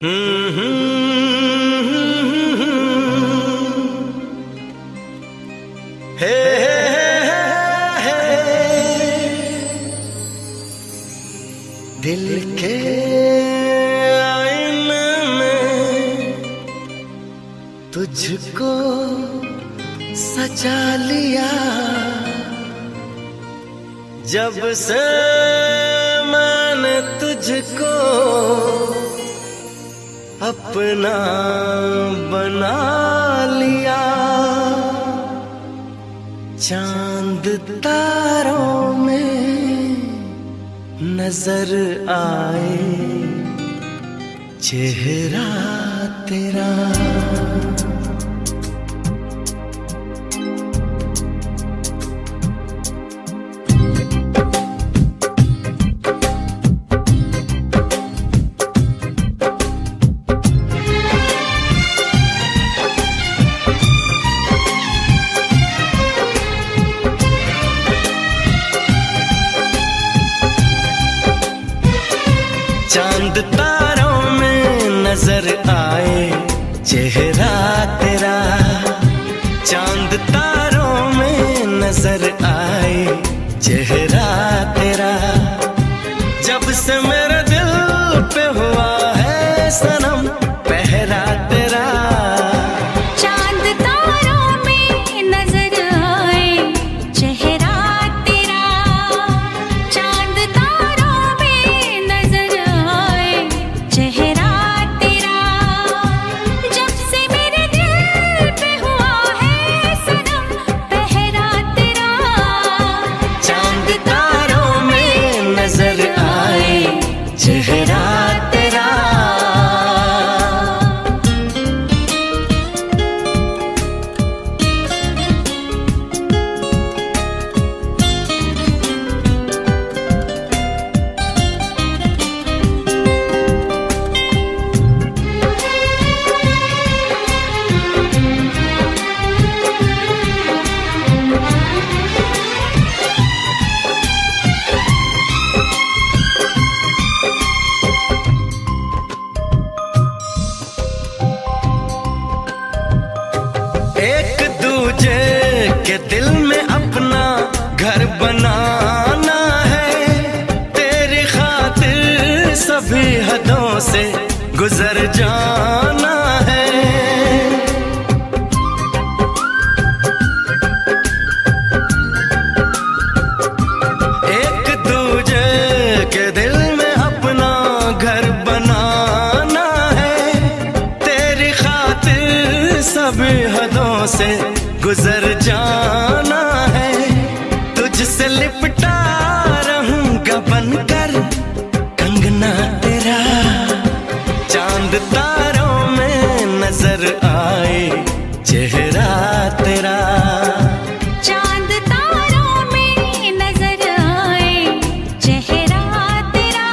हे दिल के आईने में तुझको सजा लिया, जब से मैंने तुझको अपना बना लिया। चांद तारों में नजर आए चेहरा तेरा। चांद तारों में नजर आए चेहरा तेरा। चांद तारों में नजर आए चेहरा तेरा। जब से मेरे दिल पे हुआ है सनम पहरा तेरा। चांद तारों में नजर आए चेहरा तेरा। चांद तारों में नजर आए चेहरा तेरा। जब से मेरे दिल पे हुआ है सनम पहरा तेरा। चांद तारों में नजर आए चेहरा तेरा। एक दूजे के दिल में अपना घर बनाना है। तेरी खातिर सभी हदों से गुजर जाना है। एक दूजे के दिल में अपना घर बनाना है। तेरी खातिर सभी हदों से गुजर जाना है। तुझसे लिपटा रहूंगा बनकर कंगना तेरा। चांद तारों में नजर आए चेहरा तेरा। चांद तारों में नजर आए चेहरा तेरा।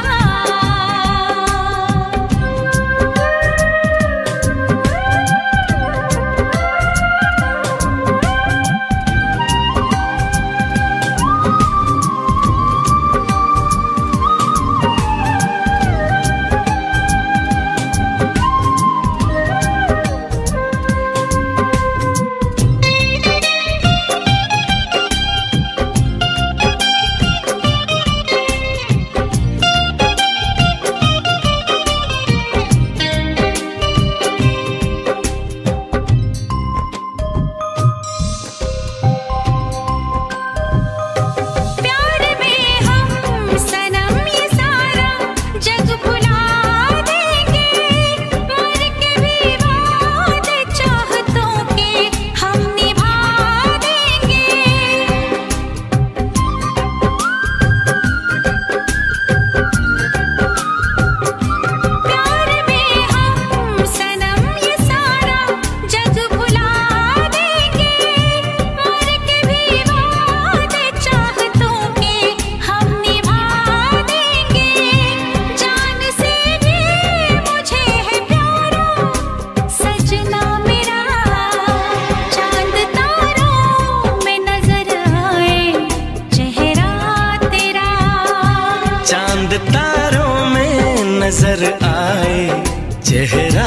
चेहरा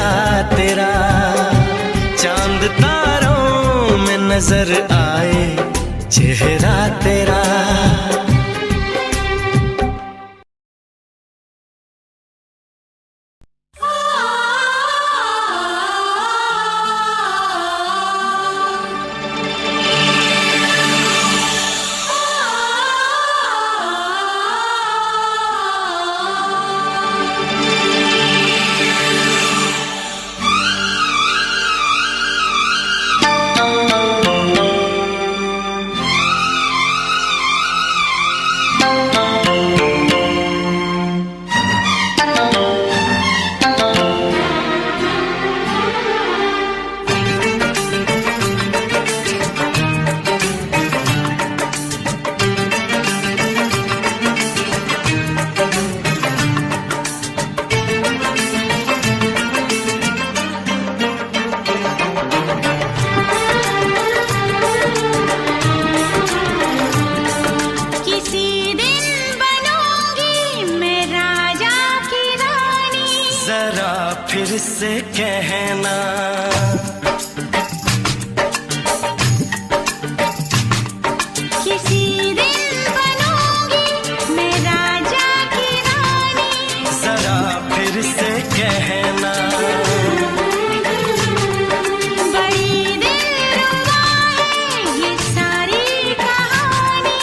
तेरा चांद तारों में नजर आए, चेहरा तेरा। फिर से कहना, किसी दिन बनूंगी मैं राजा की रानी। जरा फिर से कहना, बड़ी दिलरुबा है ये सारी कहानी।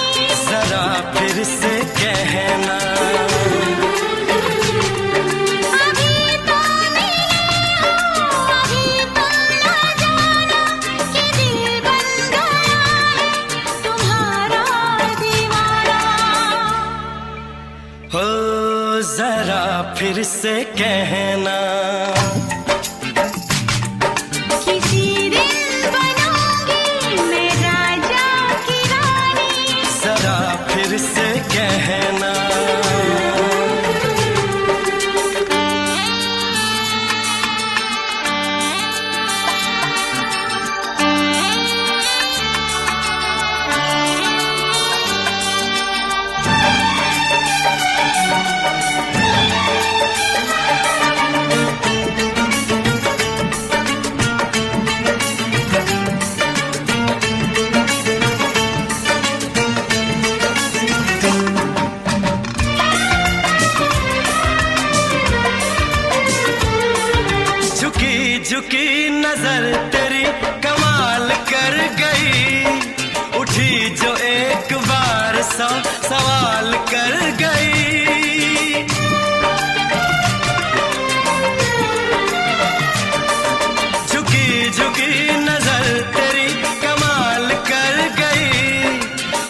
जरा फिर से कहना, जरा फिर से कहना, किसी दिन बनूंगी मैं राजा की रानी। जरा फिर से कहना, झुकी नजर तेरी कमाल कर गई, उठी जो एक बार 100 सवाल कर गई। झुकी झुकी नजर तेरी कमाल कर गई,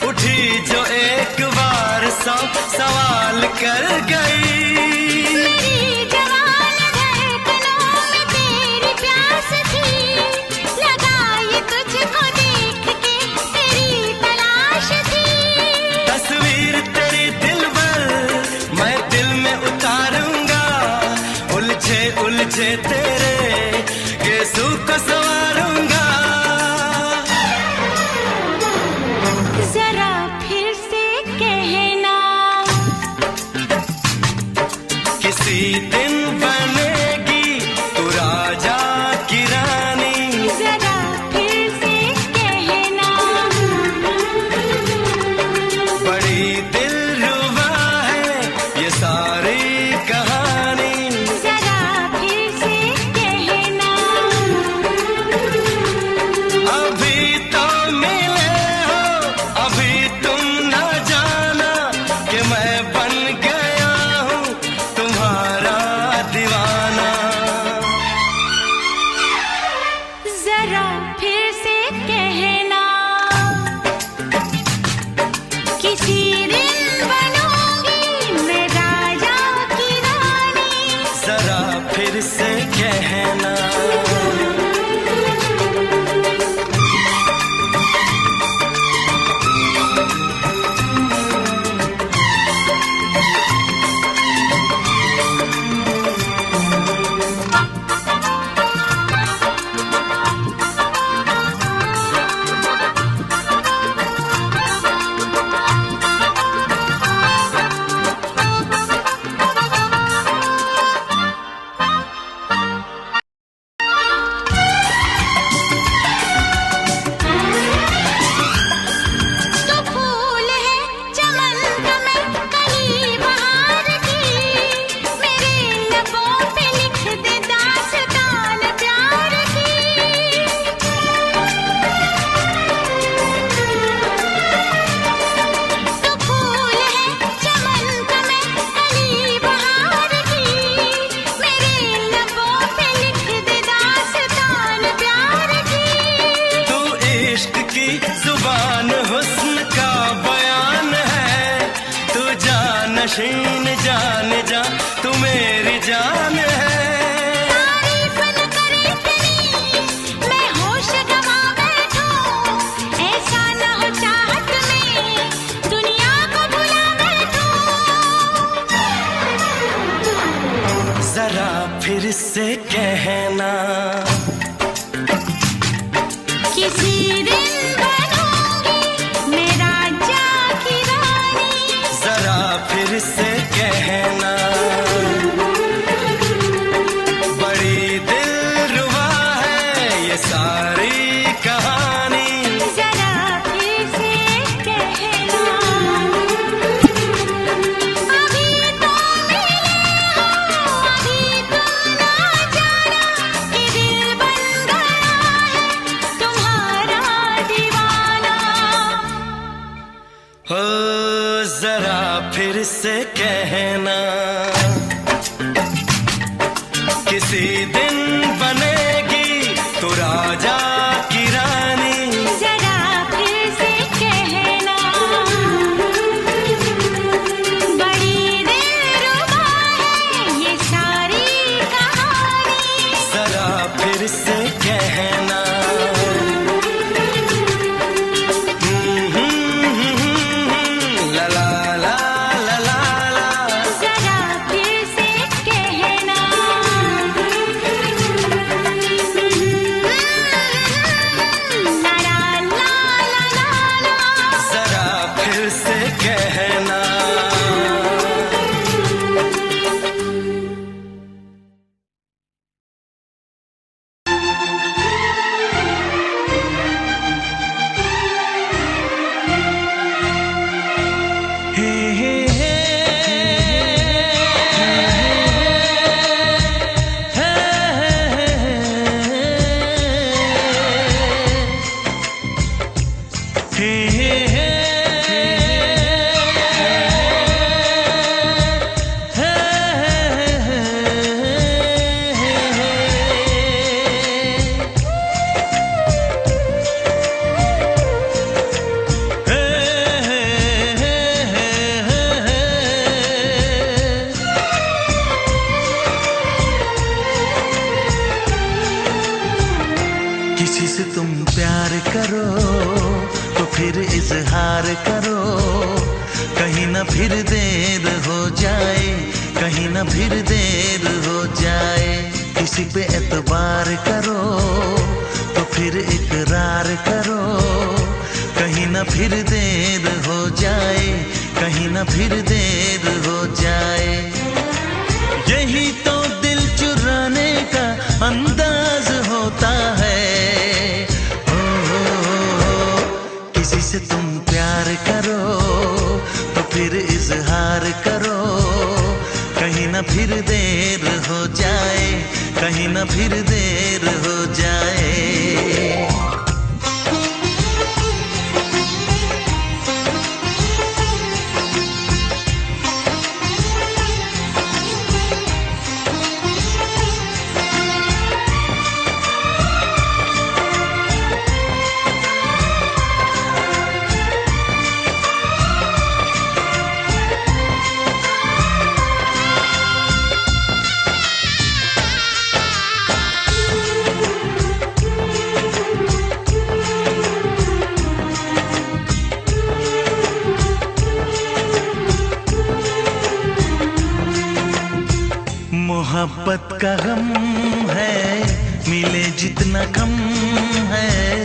उठी जो एक बार 100 सवाल कर गई। उलझे तेरे गेसू को संवारूंगा, जरा फिर से कहना, किसी दिन बनेगी तू राजा की रानी। जरा फिर से कहना, बड़ी दिलरुबा है ये सारी कहानी। फिर से कहना, नशीन जान जा तू मेरी जान है। तारीफ न करे इतनी मैं होश गवा बैठूं, ऐसा न हो चाहत में दुनिया को भुला बैठूं। जरा फिर से कहना किसी दिन बनूंगी मैं राजा की रानी। जरा फिर से कहना बड़ी दिलरुबा है ये सारी कहानी। जरा फिर से कहना अभी तो मिले हो, अभी तुम ना जाना कि दिल बन गया है तुम्हारा दीवाना। हो जरा फिर से कहना किसी दिन बनेगी तू राजा की रानी। जरा फिर से कहना बड़ी दिलरुबा है ये सारी कहानी। जरा फिर से कहना ला ला ला ला ला ला। जरा फिर से कहना ला ला ला ला ला। जरा फिर से कहना हे हे हे किसी से तुम प्यार करो तो फिर इजहार करो, कहीं ना फिर देर हो जाए, कहीं ना फिर देर हो जाए। किसी पे एतबार करो तो फिर इकरार करो, कहीं ना फिर देर हो जाए, कहीं ना फिर देर हो जाए। यही तो दिल चुराने का अंदाज होता है। किसी से तुम प्यार करो तो फिर इजहार करो, कहीं ना फिर देर हो जाए, कहीं ना फिर देर हो जाए। मोहब्बत का गम है मिले जितना कम है,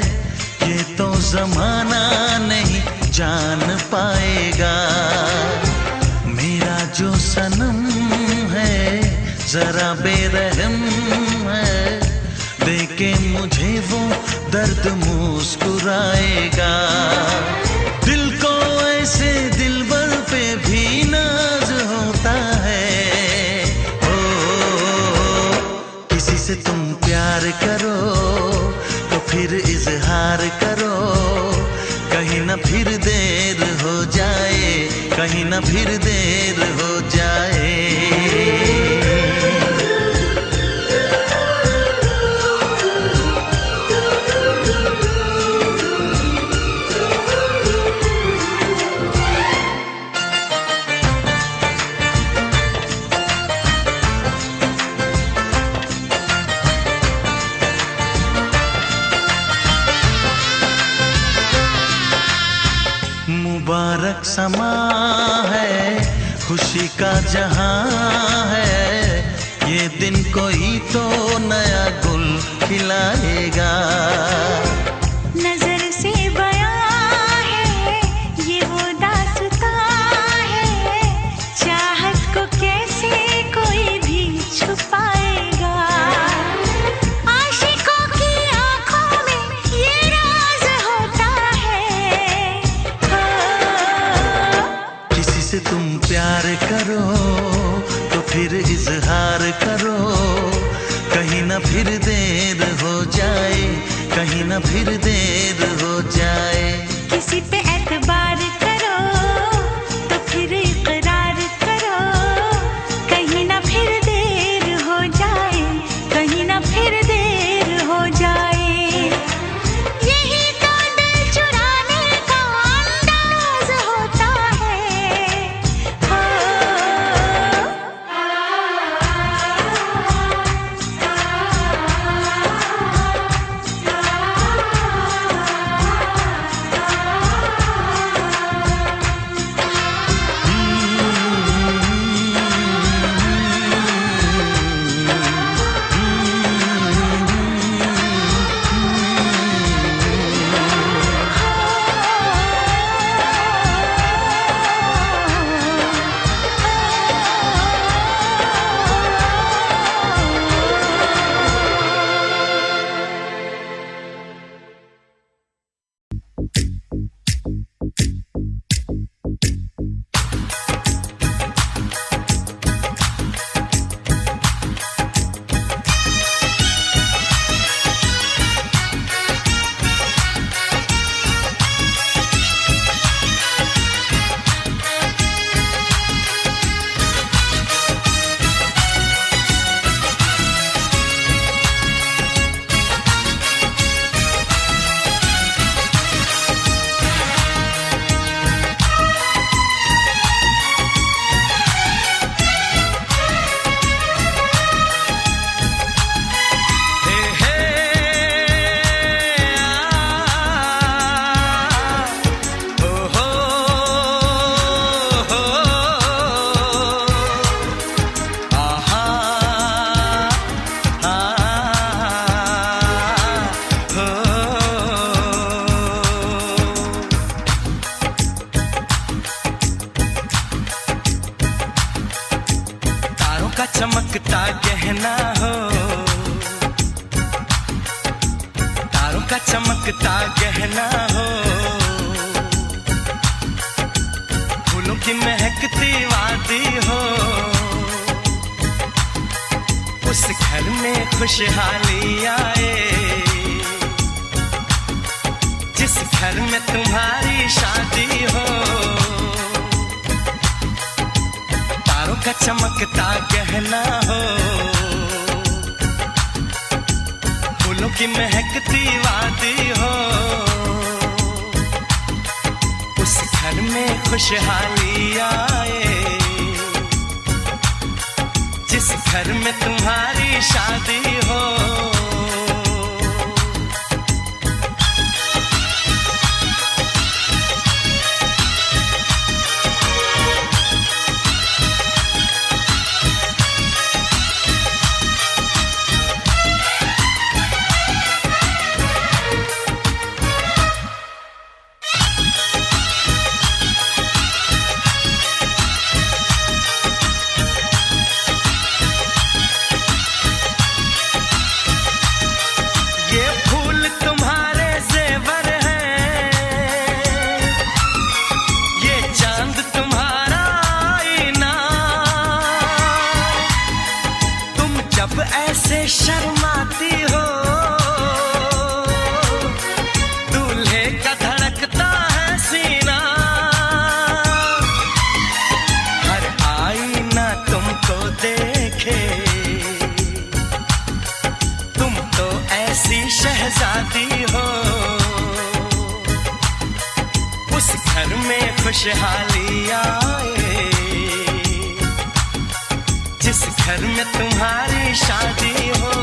ये तो जमाना नहीं जान पाएगा। मेरा जो सनम है जरा बेरहम है, देके मुझे वो दर्द मुस्कुराएगा। दिल को ऐसे दिलबर पे भी नाज होता है। किसी से तुम प्यार करो तो फिर इजहार करो, कहीं ना फिर देर हो जाए, कहीं ना फिर देर हो जाए। समा है, खुशी का जहां है। ये दिन कोई तो नया गुल खिलाएगा। नजर से बयां है ये वो दास्तां है, चाहत को कैसे कोई भी छुपाएगा। आशिकों की आंखों में ये राज होता है। किसी से तुम प्यार करो तो फिर इजहार करो, कहीं ना फिर देर हो जाए, कहीं ना फिर देर हो जाए। किसी पे एतबार करो तो फिर इकरार करो, कहीं ना फिर देर हो जाए, कहीं ना फिर देर हो जाए। यही तो दिल चुराने का अंदाज होता है। हो का चमकता गहना हो, तारों का चमकता गहना हो, फूलों की महकती वादी हो। उस घर में खुशहाली आए जिस घर में तुम्हारी शादी हो। का चमकता गहना हो, फूलों की महकती वादी हो। उस घर में खुशहाली आए जिस घर में तुम्हारी शादी हो। ऐसे शर्माती हो, दूल्हे का धड़कता है सीना। हर आईना तुमको देखे, तुम तो ऐसी शहजादी हो। उस घर में खुशहाली आए जिस घर में तुम्हारी शादी हो।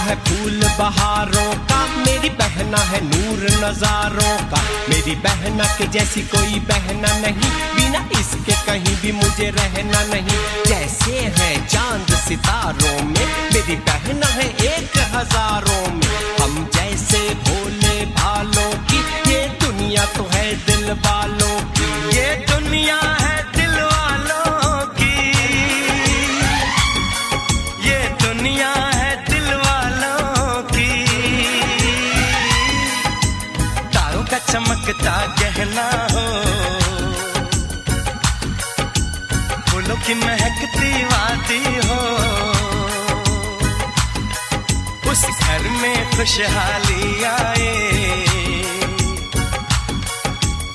है फूल बहारों का, मेरी बहना है नूर नजारों का। मेरी बहना के जैसी कोई बहना नहीं, बिना इसके कहीं भी मुझे रहना नहीं। जैसे है चांद सितारों में, मेरी बहना है 1000 में। हम जैसे भोले भालों की, ये दुनिया तो है दिल वालों की। ये दुनिया है दिल वालों की, ये दुनिया है दिल वालों की। तारों का चमकता गहना हो, फूलों की महकती वादी हो। उस घर में खुशहाली आए,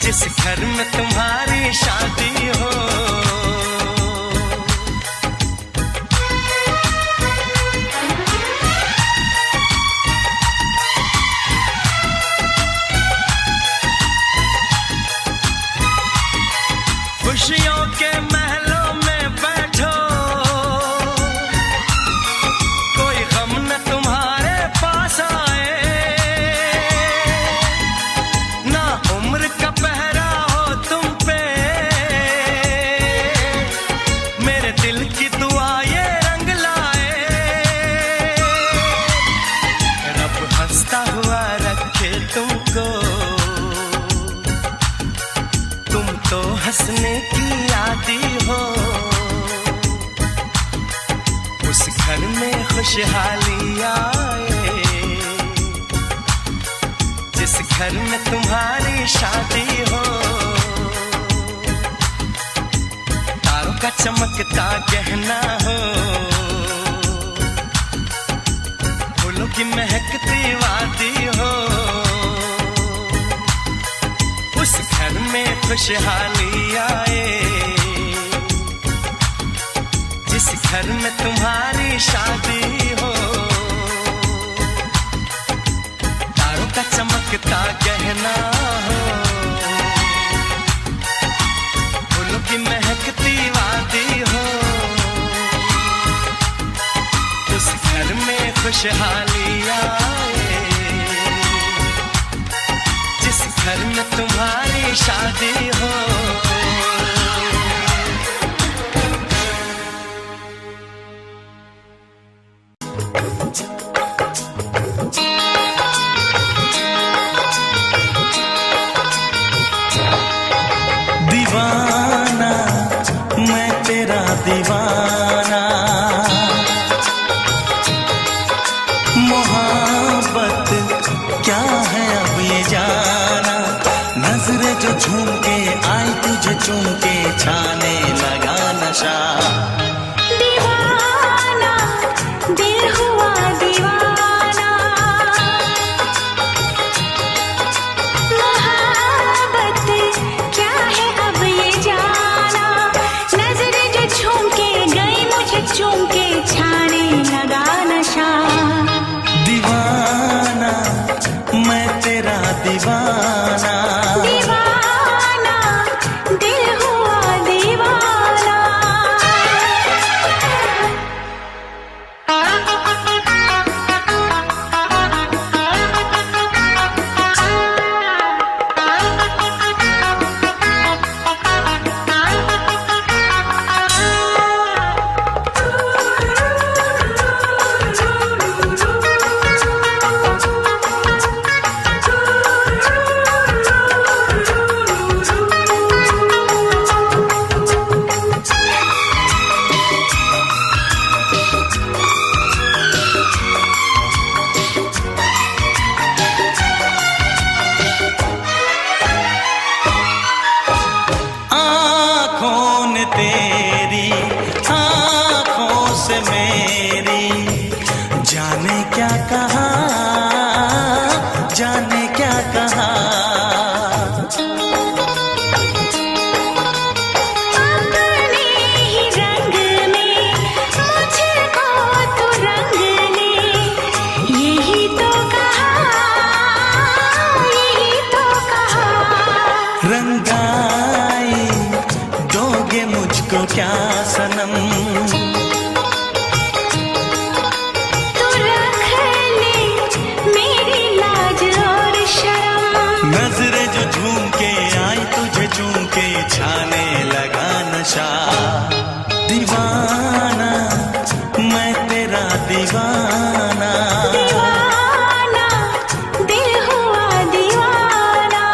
जिस घर में तुम्हारी शादी हो। खुशियों के महलों में बैठो, कोई गम न तुम्हारे पास आए। ना उम्र का पहरा हो तुम पे, मेरे दिल की दुआ ये रंग लाए। रब हंसता हुआ रखे तुमको, तुम तो हंसने की आदी हो। उस घर में खुशहाली आए, जिस घर में तुम्हारी शादी हो। तारों का चमकता गहना हो, फूलों की महकती वादी हो। उस घर में खुशहाली आए, जिस घर में तुम्हारी शादी हो। तारों का चमकता गहना हो, फूलों की महकती वादी हो। उस घर में खुशहाली आए, जिस घर में तुम्हारी शादी हो। दीवाना मैं तेरा दीवाना, मोहब्बत क्या है अब ये जाना। नजरें जो झूम के आई तुझे चूम के, छाने लगा नशा। दीवाना दिल हुआ दीवाना, मोहब्बत क्या है अब ये जाना। नजरें जो झूम के गई मुझे चूम के, छाने लगा नशा। दीवाना मैं तेरा दीवाना, दीवाना दिल हुआ दीवाना। तेरी आँखों से मेरी, जाने क्या कहा, जाने क्या कहा। अपने ही रंग में मुझको तो रंग ले, यही तो कहा, यही तो कहा। रंगाई दोगे मुझको क्या सनम, तू रख दीवाना दिल हुआ दीवाना।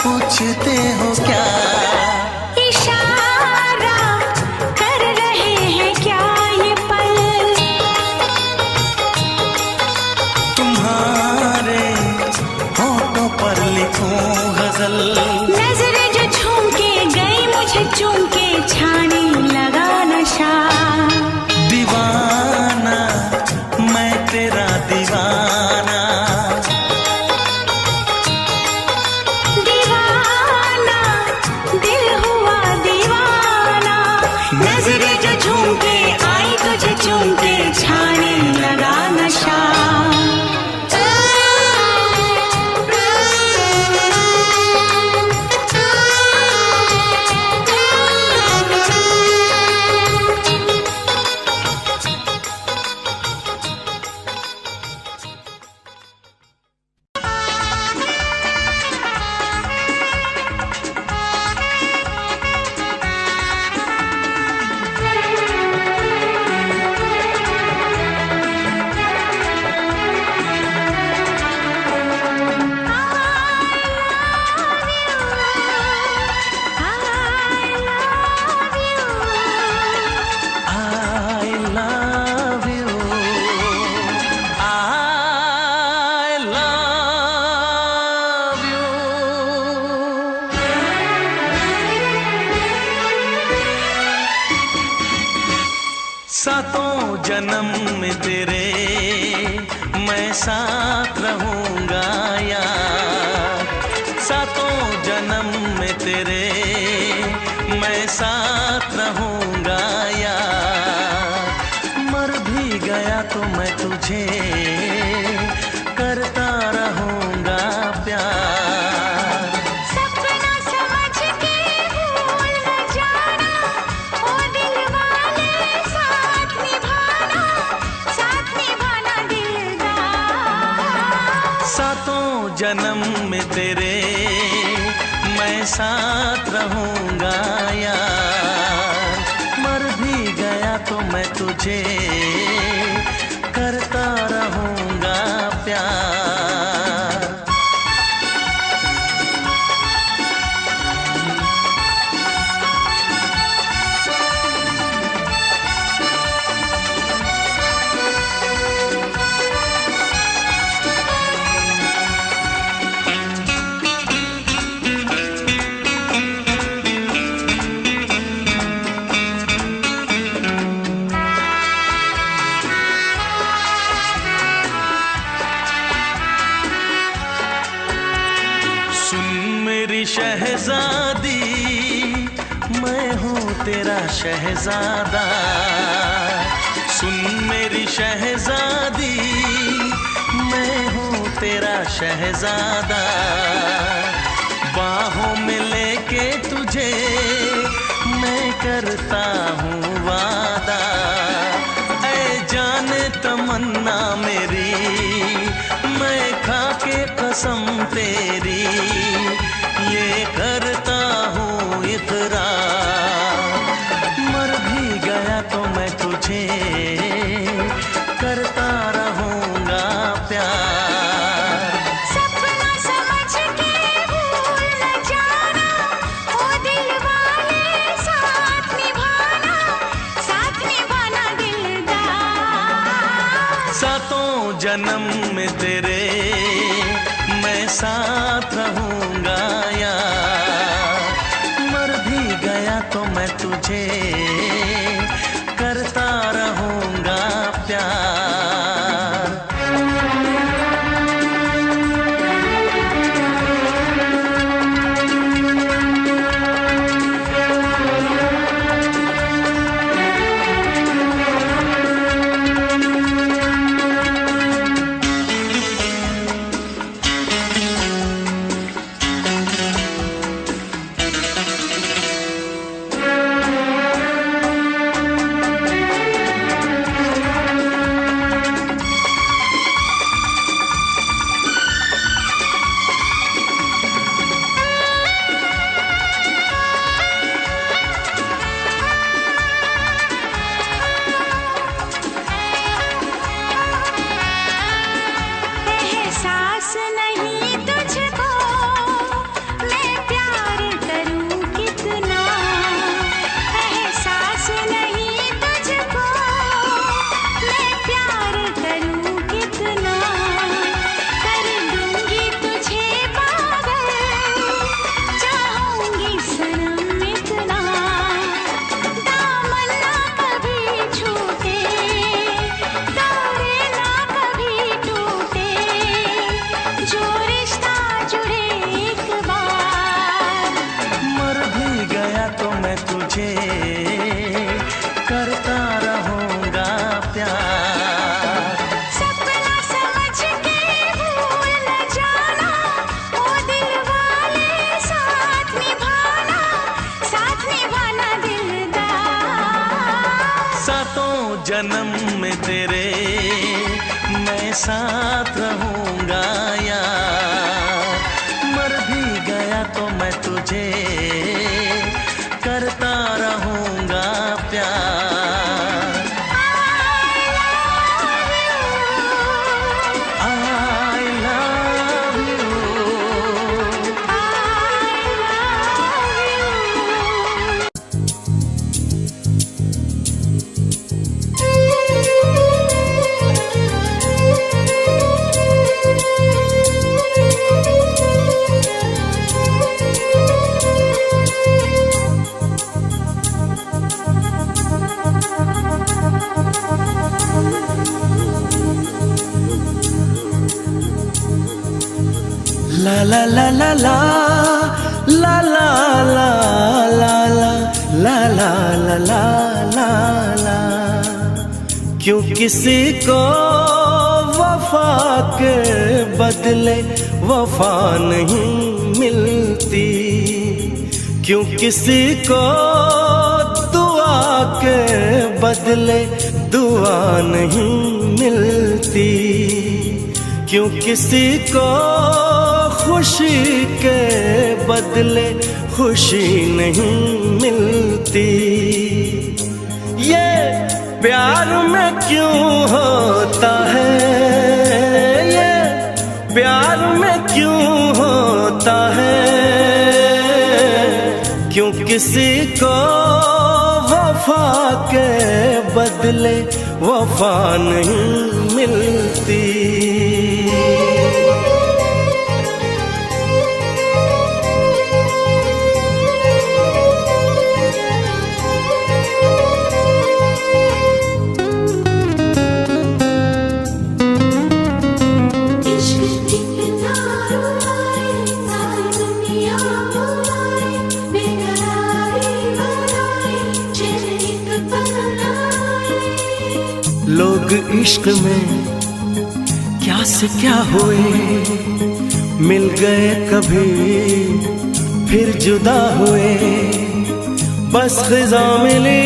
पूछते हो क्या? इशारा कर रहे हैं क्या ये पल? तुम्हारे होठों पर लिखूं गजल। नजरें जो झूम के गई मुझे चूम के छाने लगा नशा। दीवाना मैं तेरा दीवाना। दीवाना दिल हुआ दीवाना। नजरें जो झूम के आई तुझे चूम के छाने लगा नशा। सातों जन्म में तेरे मैं साथ रहूंगा यार। सातों जन्म में तेरे मैं साथ रहूंगा यार। मर भी गया तो मैं तुझे करता रहूंगा प्यार। सपना समझ के भूल न जाना, ओ दिल वाले साथ निभाना दिलदार। सातों जन्म में तेरे मैं साथ रहूंगा यार। मर भी गया तो मैं तुझे करता रहूंगा प्यार। शहजादी मैं हूँ तेरा शहजादा। सुन मेरी शहजादी मैं हूँ तेरा शहजादा। बाहों में लेके तुझे मैं करता हूँ वादा। ऐ जाने तमन्ना मेरी मैं खा के कसम तेरी ये करता हूँ इकरार। मर भी गया तो मैं तुझे करता रहूंगा प्यार। सपना समझ के भूल न जाना, ओ दिल वाले साथ निभाना जन्म में तेरे मैं साथ रहूंगा यार। मर भी गया तो मैं तुझे करता रहूंगा प्यार। करता रहूंगा प्यार। सपना समझ के भूल न जाना, ओ दिल वाले साथ निभाना दिलदार। सातों जन्म में तेरे मैं साथ रहूंगा यार। मर भी गया तो मैं तुझे करता रहूंगा प्यार। I love you। La la la la la la la la la la la la la la la। क्यों किसी को वफा के बदले वफा नहीं मिलती, क्यों किसी को दुआ के बदले दुआ नहीं मिलती, क्यों किसी को खुशी के बदले खुशी नहीं मिलती। ये प्यार में क्यों होता है, ये प्यार में क्यों होता है, क्यों किसी को वफा के बदले वफा नहीं मिलती। लोग इश्क में क्या से क्या हुए, मिल गए कभी फिर जुदा हुए। बस खिज़ा मिली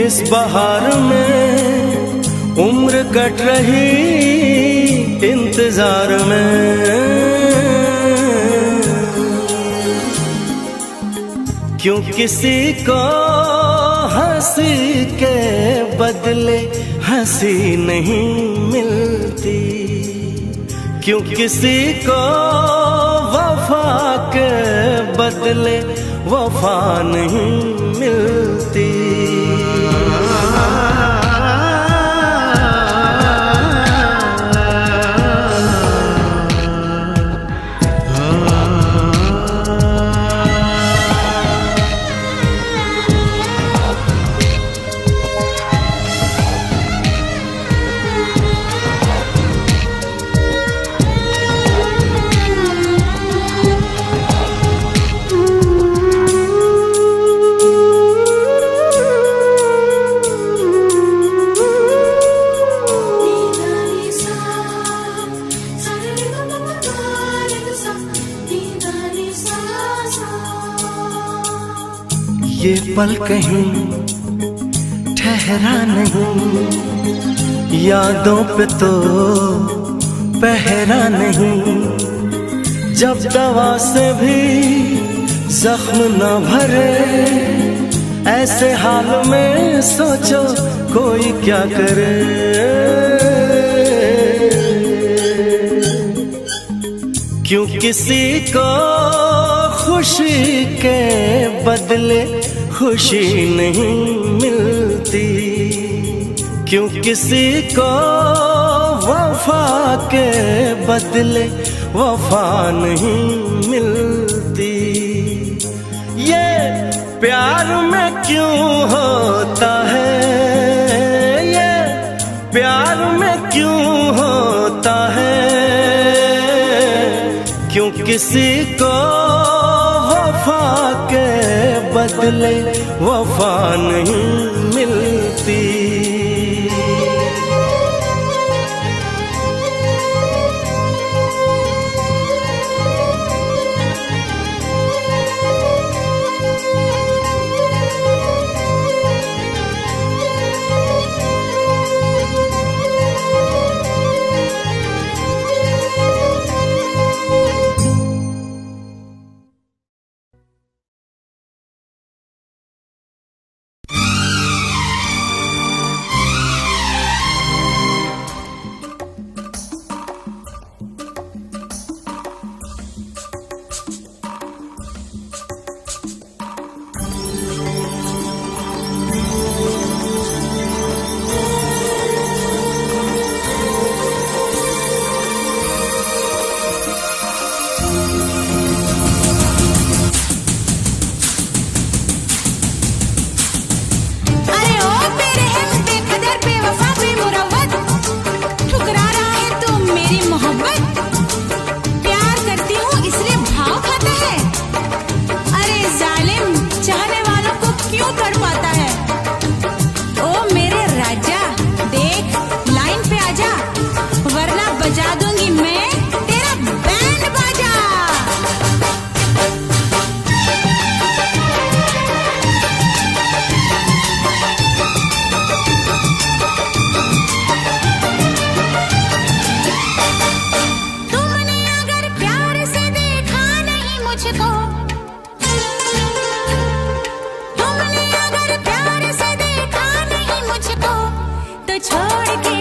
इस बहार में, उम्र कट रही इंतजार में। क्यों किसी को हंसी के बदले हंसी नहीं मिलती, क्यों किसी को वफा के बदले वफा नहीं मिलती। पल कहीं ठहरा नहीं, यादों पे तो पहरा नहीं। जब दवा से भी जख्म न भरे, ऐसे हाल में सोचो कोई क्या करे। क्यों किसी को खुशी के बदले खुशी नहीं मिलती, क्यों किसी को वफा के बदले वफा नहीं मिलती। ये प्यार में क्यों होता है, ये प्यार में क्यों होता है। क्यों किसी को वफा के बदले वफा नहीं मिलती। छोड़ के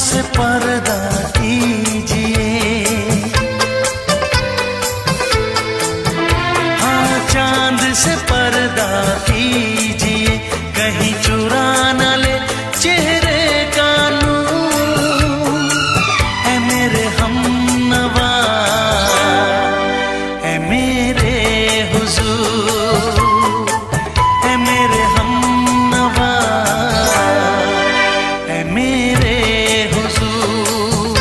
से पर्दा कीजिए, हाँ चांद से पर्दा कीजिए, कहीं चुरा न ले चेहरे का नूर। ऐ मेरे हमनवा, ऐ मेरे हुजूर, ऐ मेरे हमनवा, ऐ मेरे हुजूर।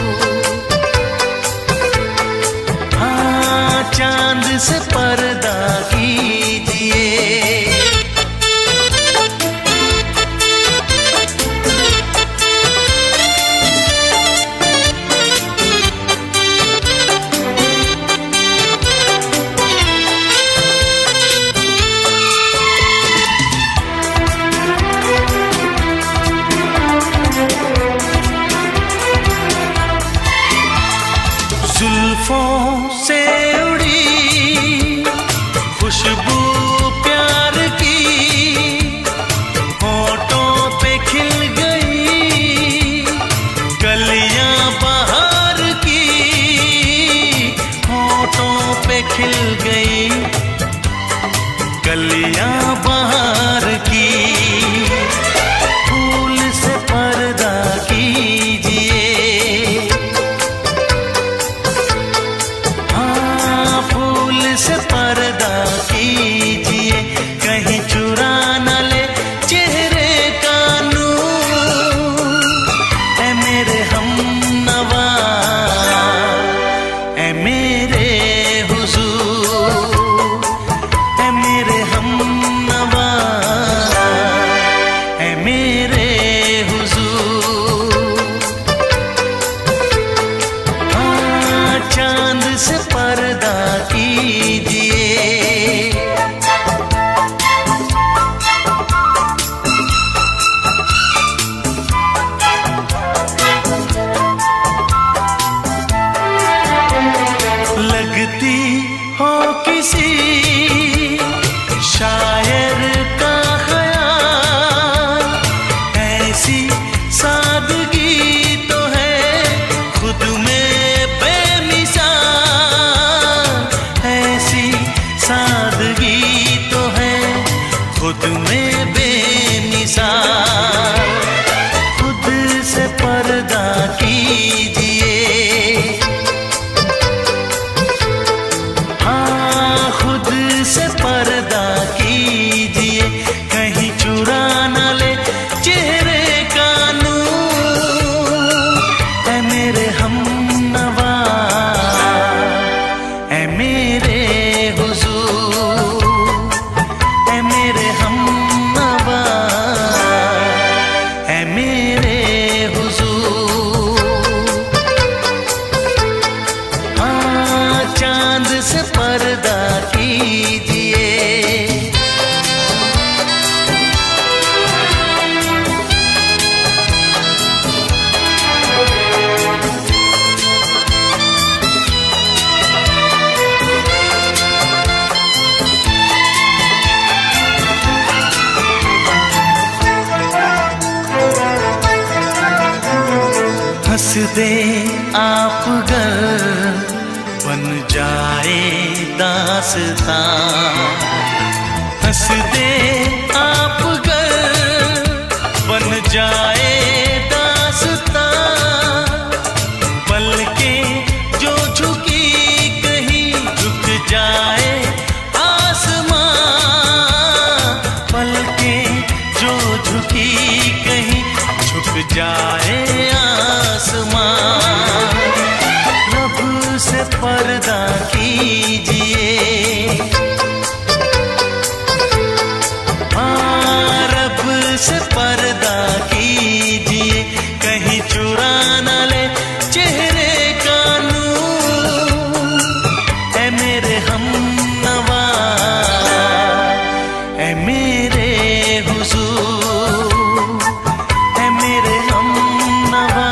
हाँ चांद से पर्दा कीजिए। जुल्फों से उड़ी खुशबू प्यार की, होठों पे खिल गई कलियां बहार की, होठों पे खिल गई कलियां बहार की। फूल से पर्दा कीजिए, से पर्दा कीजिए, कहीं चुरा न ले चेहरे का नूर। ऐ मेरे हमनवा, ऐ मेरे हुजूर, ऐ मेरे हमनवा, ऐ मेरे हुजूर। हाँ चांद से पर्दा कीजिए। लगती हो किसी शायर का ख्याल, ऐसी सादगी तो है खुद में बेमिसाल, ऐसी सादगी तो है खुद में बेमिसाल। खुद से पर्दा कीजिए, हाँ खुद से पर्दा कीजिए, कहीं चुरा न ले चेहरे का नूर। ऐ मेरे हमनवा, ऐ मेरे हुजूर, ऐ मेरे हमनवा, ऐ मेरे हुजूर। हाँ चांद से पर्दा कीजिए। हंस दे आप गर बन जाए दास्तां, हंस दे आप गर बन जाए दास्तां। पलकें जो झुकी कहीं झुक जाए आसमां, पलकें जो झुकी कहीं झुक जाए आसमां। रब से पर्दा कीजिए, हाँ रब से पर्दा कीजिए, कहीं चुरा न ले चेहरे का नूर। ऐ मेरे हमनवा, ऐ मेरे हुजूर, ऐ मेरे हमनवा,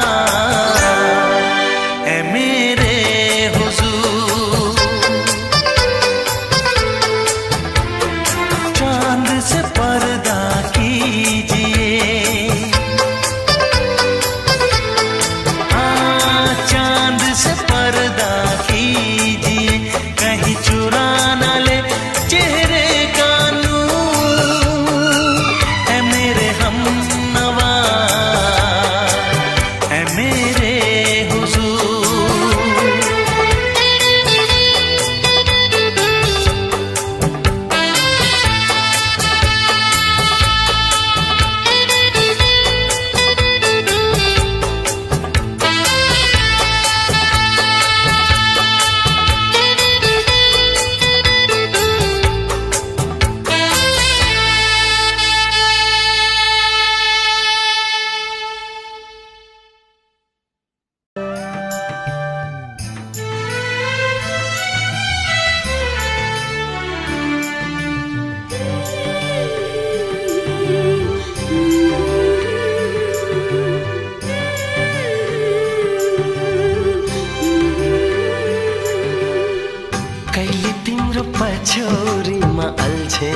अल्झे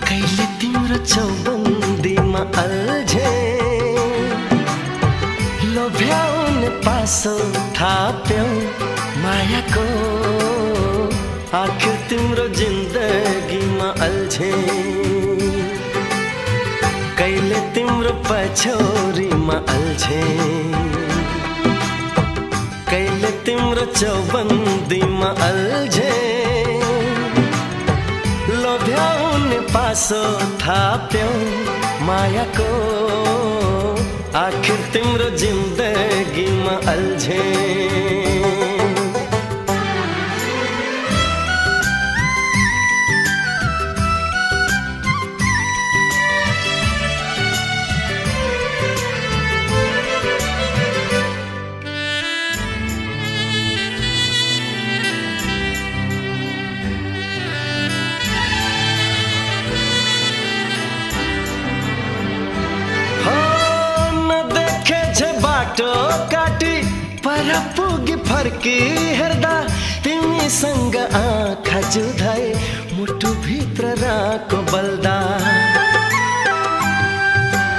कहिले तिम्रो चौबन्दीमा अल्झे लोभ्याउने पासो थाप्यौ मायाको आखिर तिम्रो जिन्दगीमा अल्झे कहिले तिम्रो पछौरीमा अल्झे कहिले तिम्रो चौबन्दीमा अल्झे लोभ्याउने पासो थाप्यौ मायाको आखिर तिम्रो जिन्दगीमा अल्झे बाटो काटी पर पुगी फर्की हेर्दा तिमीसँग आँखा जुधाए मुटु भित्र राको बल्दा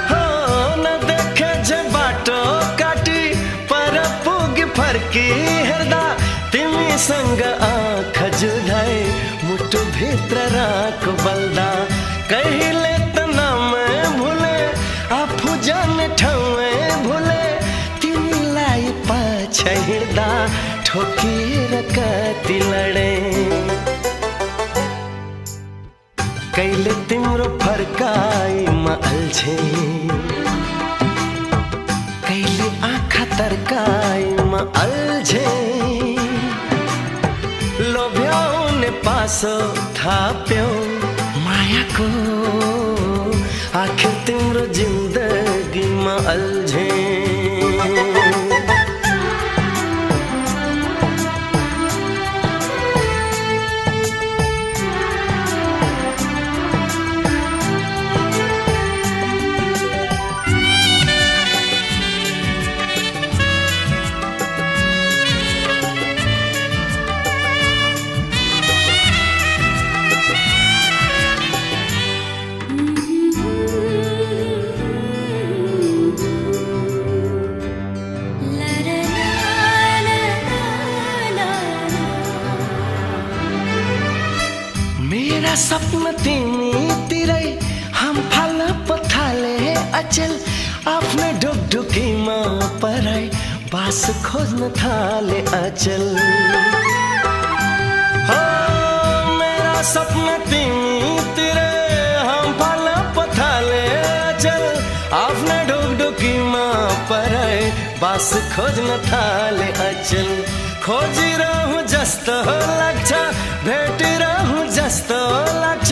हो नदेखे जे बाटो काटी पर पुगी फर्की हेर्दा तिमीसँग आँखा जुधाए मुटु भित्र राको बल्दा कहिले त नाम भुले आफू जाने ठाउँ भुले पाछा हिँड्दा ठोकेर कति लडे कहिले तिम्रो फर्काइमा अल्झे कहिले आँखा तर्काइमा अल्झे लोभ्याउने पासो थाप्यौ मायाको आखिर तिम्रो जिन्दगीमा अल्झे सपना तिमीतिरै हम फाल्न पथाले अचेल आफ्नो ढुकढुकीमा पराई बास खोज्न थाले अचेल हो मेरा सपना तिमीतिरै हम फाल्न पथाले अचेल आफ्नो ढुकढुकीमा पराई बास खोज्न थाले अचेल खोजिरहँ जस्तो लाग्छ भेटिरहँ जस्तो लाग्छ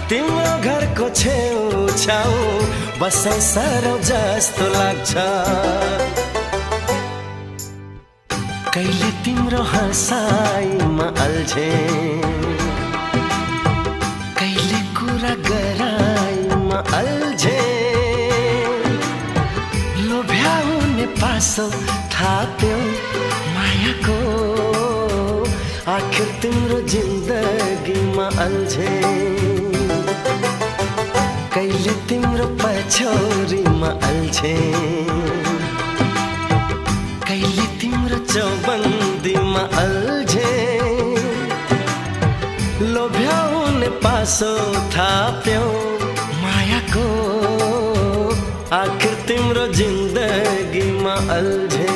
तिम्रो घरको छेउछाउ बसाइ सरौ जस्तो लाग्छ कहिले तिम्रो हँसाइमा अल्झे कहिले कुरा गराइमा अल्झे लोभ्याउने पासो थाप्यौ मायाको आखिर तिम्रो जिन्दगीमा अल्झे कहिले तिम्रो पछौरीमा अल्झे कहिले तिम्रो चौबन्दीमा अल्झे लोभ्याउने पासो थाप्यौ मायाको आखिर तिम्रो जिन्दगीमा अल्झे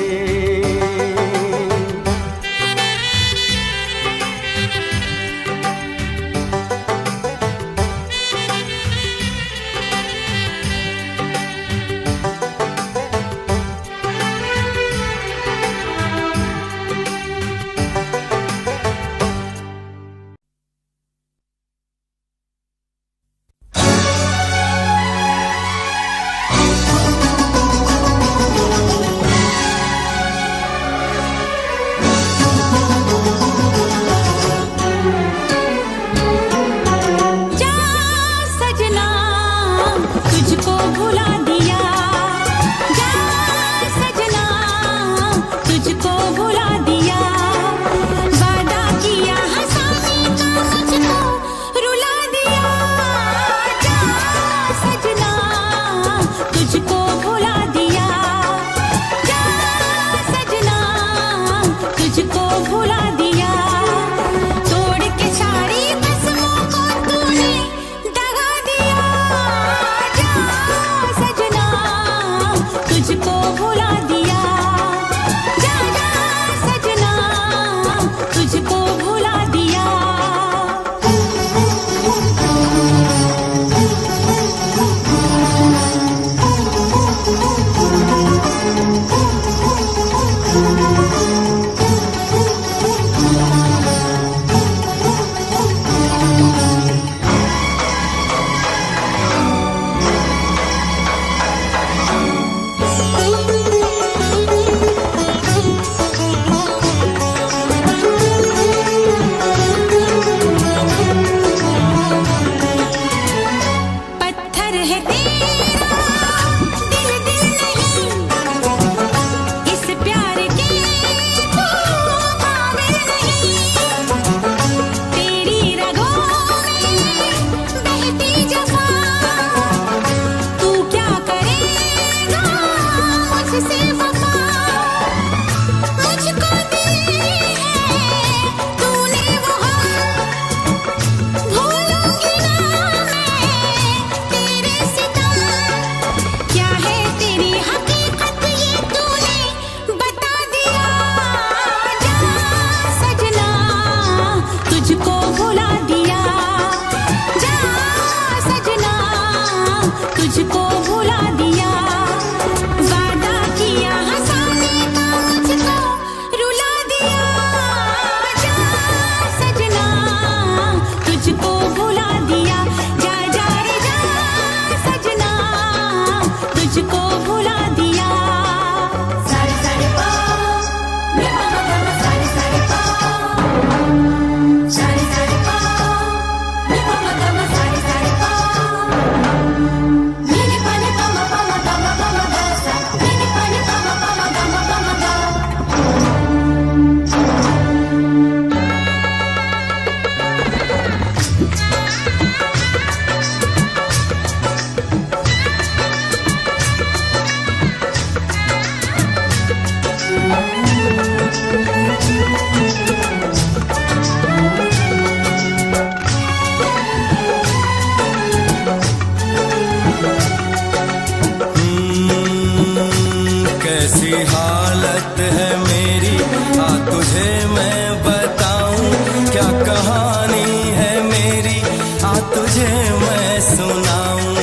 तुझको भुला दिया वादा किया हंसाने का असर है तेरा, दिल दिल नहीं, इस प्यार के तू काबिल नहीं। तेरी रगों में बहती जफा, तू क्या करेगा मुझसे वफा। मुझको दी है तूने वो हम, भूलूंगी ना मैं तेरे सितम। क्या है तेरी हकीकत ये तूने बता दिया, जा सजना तुझको भुला दिया, जा सजना तुझको भुला दिया। वादा किया हंसाने का मुझको रुला दिया, जा सजना तुझको भुला दिया। जा जा रे जा सजना तुझको भुला दिया। सारे सारे पाओ मे पामा पामा, सारे सारे पाओ, सारे सारे पाओ मे पामा पामा, सारे सारे पाओ। मेरे पाने पामा पामा पामा पामा गा सा, मेरे पाने पामा पामा पामा पामा गा। कैसी हालत है मेरी, आ तुझे मैं बताऊं, क्या कहानी है मेरी, आ तुझे मैं सुनाऊं।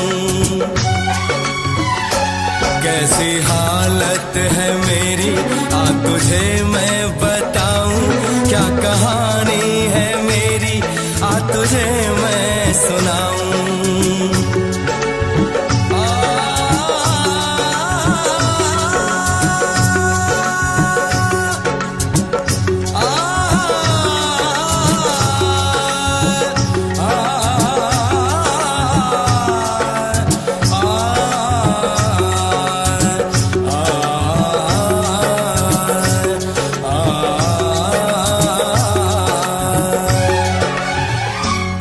कैसी हालत है मेरी, आ तुझे मैं बताऊं, क्या कहानी है मेरी, आ तुझे मैं सुनाऊं।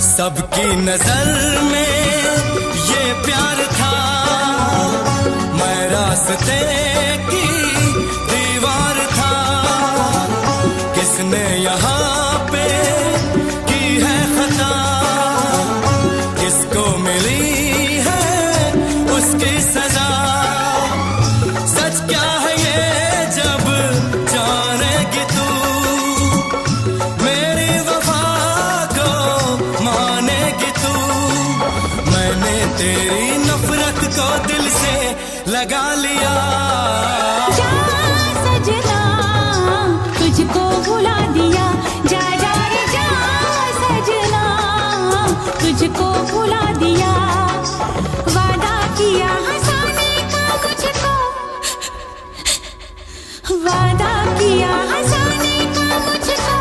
सबकी नजर में ये प्यार था, मैं रास्ते की दीवार था। किसने यहाँ पे की है खता, किसको मिली है उसकी सजा। सच क्या है ये जब जानेगी तू, मेरी वफा को मानेगी तू। मैंने तेरी नफरत को दिल से लगा लिया, जा सजना तुझको भुला दिया। जा जा रे जा सजना तुझको भुला दिया। वादा किया हंसाने का मुझको, वादा किया हंसाने का मुझको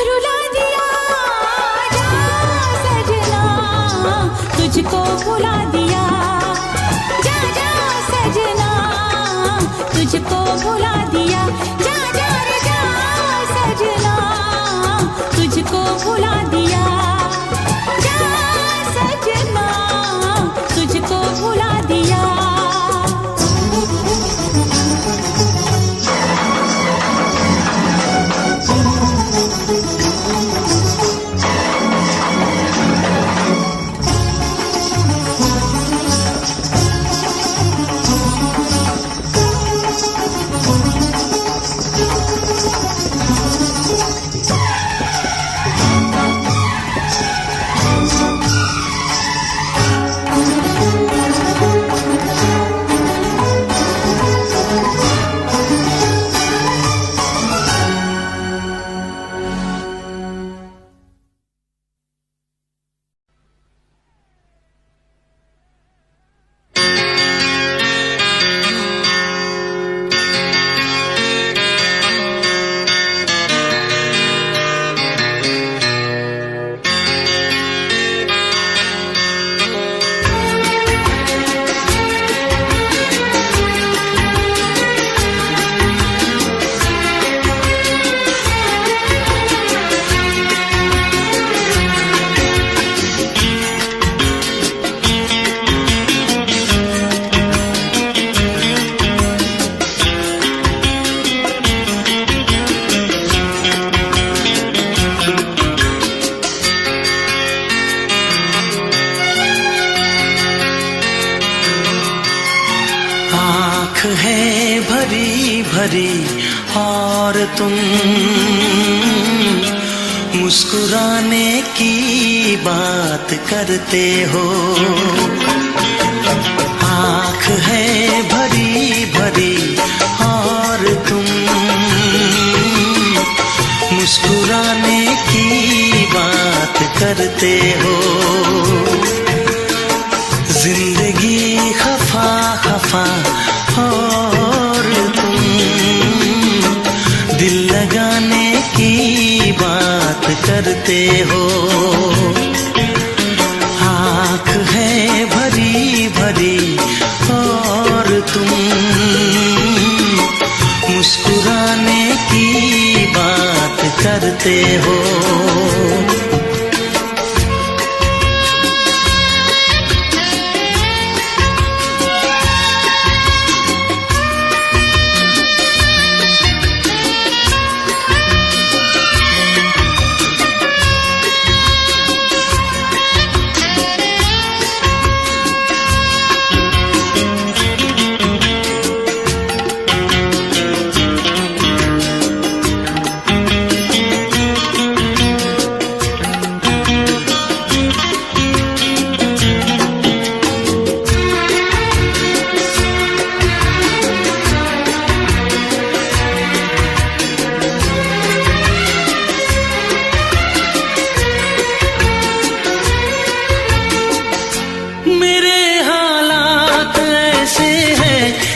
रुला दिया। जा सजना तुझको भुला दिया। जा जा सजना तुझको भुला दिया। जा जा रे जा सजना तुझको भुला दिया। जा सजना है भरी भरी और तुम मुस्कुराने की बात करते हो। आँख है भरी भरी और तुम मुस्कुराने की बात करते हो। जिंदगी खफा खफा और तुम दिल लगाने की बात करते हो। आँख है भरी भरी और तुम मुस्कुराने की बात करते हो।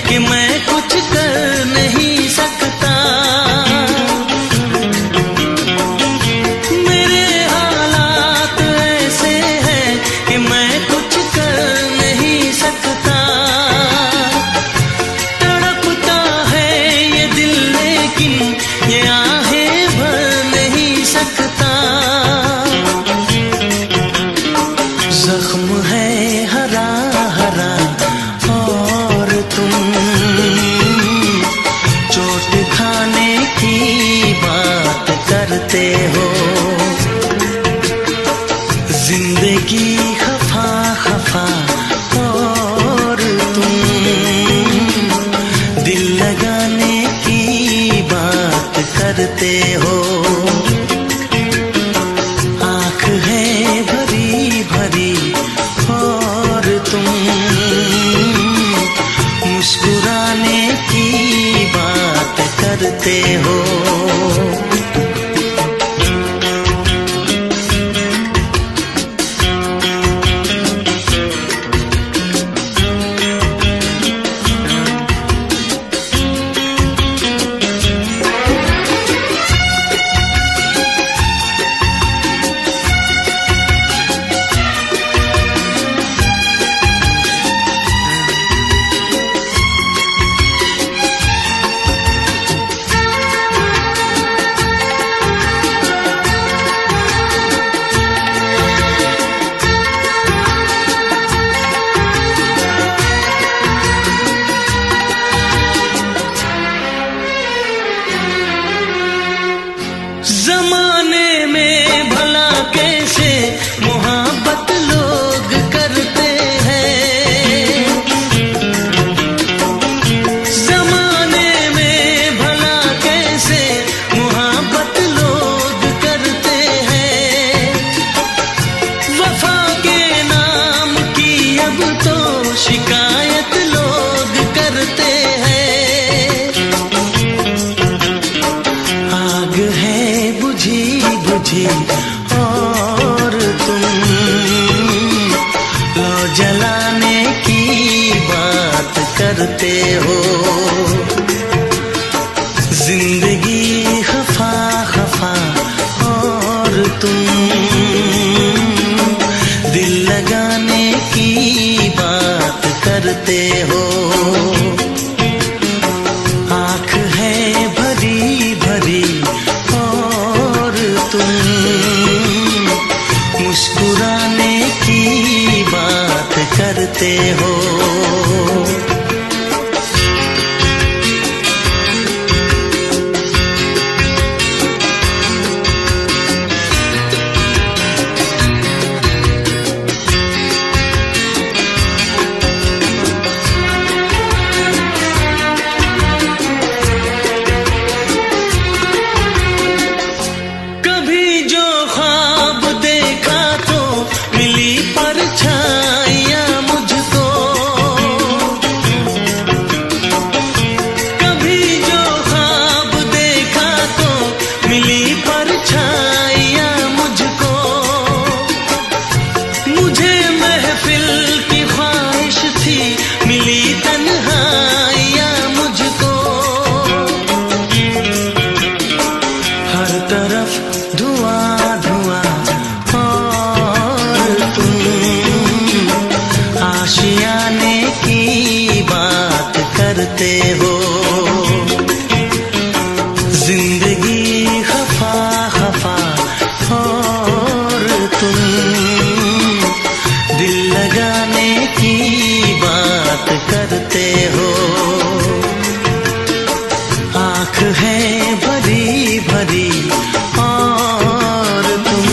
कि मैं कुछ कर नहीं सकता। मेरे हालात ऐसे हैं कि मैं कुछ कर नहीं सकता। तड़पता है ये दिल लेकिन ये आहें भर नहीं सकता। जख्म है हरा हरा और तुम चोट खाने की बात करते हो। जिंदगी खफा खफा और तुम दिल लगाने की बात करते हो। आँख है भरी भरी और तुम मुस्कुराने की बात करते हो। जमाने में भला कैसे मोहब्बत लोग करते हैं। जमाने में भला कैसे मोहब्बत लोग करते हैं। वफा के नाम की अब तो शिकायत लोग करते हैं। आग है बुझी बुझी और तुम लो जलाने की बात करते हो। जिंदगी खफा खफा और तुम दिल लगाने की बात करते हो। आँख है भरी भरी और तुम मुस्कुराने की बात करते हो। लगाने की बात करते हो। जिंदगी खफा खफा और तुम दिल लगाने की बात करते हो। आँख है भरी भरी और तुम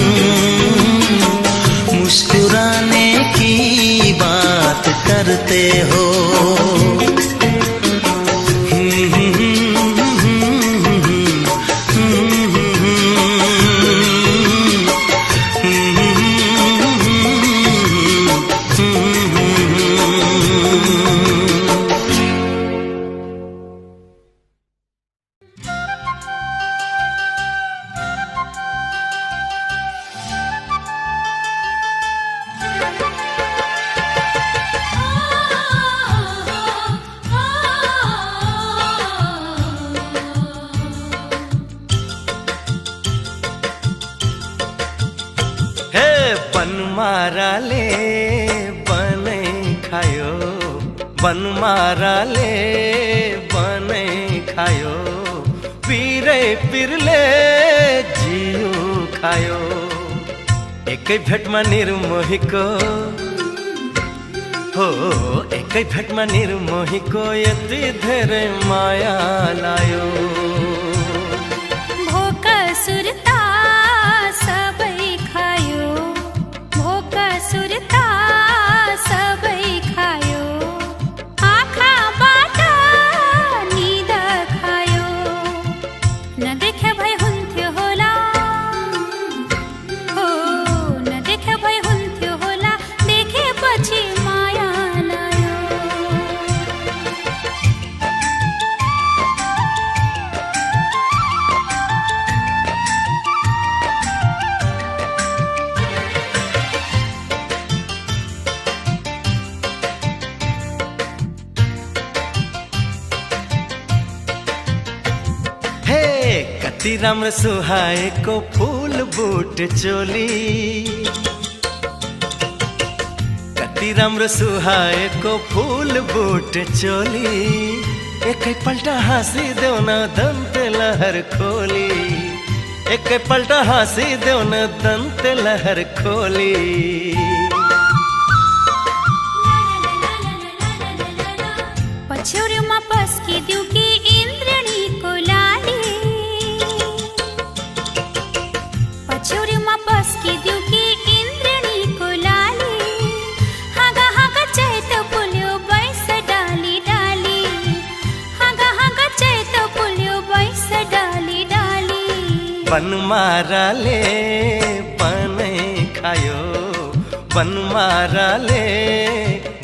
मुस्कुराने की बात करते हो। बनमाराले बनै खायो, बनमाराले बनै खायो, पिरै पिरले जिउ खायो। एकै भेटमा निर्मोहीको हो, एकै भेटमा निर्मोहीको यति धेरै माया लायो। भोक सुरता सबै खायो, भोक सुरता सबै खायो, आँखाबाट निद खायो। नदेखे भए हुन्थ्यो होला हो, नदेखे भए हुन्थ्यो होला, देखेपछि माया लायो। कति राम्रो सुहाएको फूल बूट चोली, कति राम्रो सुहाएको फूल बूट चोली। एकैपल्ट हाँसिदेऊ न दन्ते लहर खोली, एकैपल्ट हाँसिदेऊ न दन्ते लहर खोली। पछ्यौरीमा पस्किदेऊ कि इन्द्रणीको लाली, पछ्यौरीमा पस्किदेऊ कि इन्द्रणीको लाली। हाँगा हाँगा चैत फुल्यो बैस डाली डाली, हाँगा हाँगा चैत फुल्यो बैस डाली डाली। बनमाराले बनै खायो, बनमाराले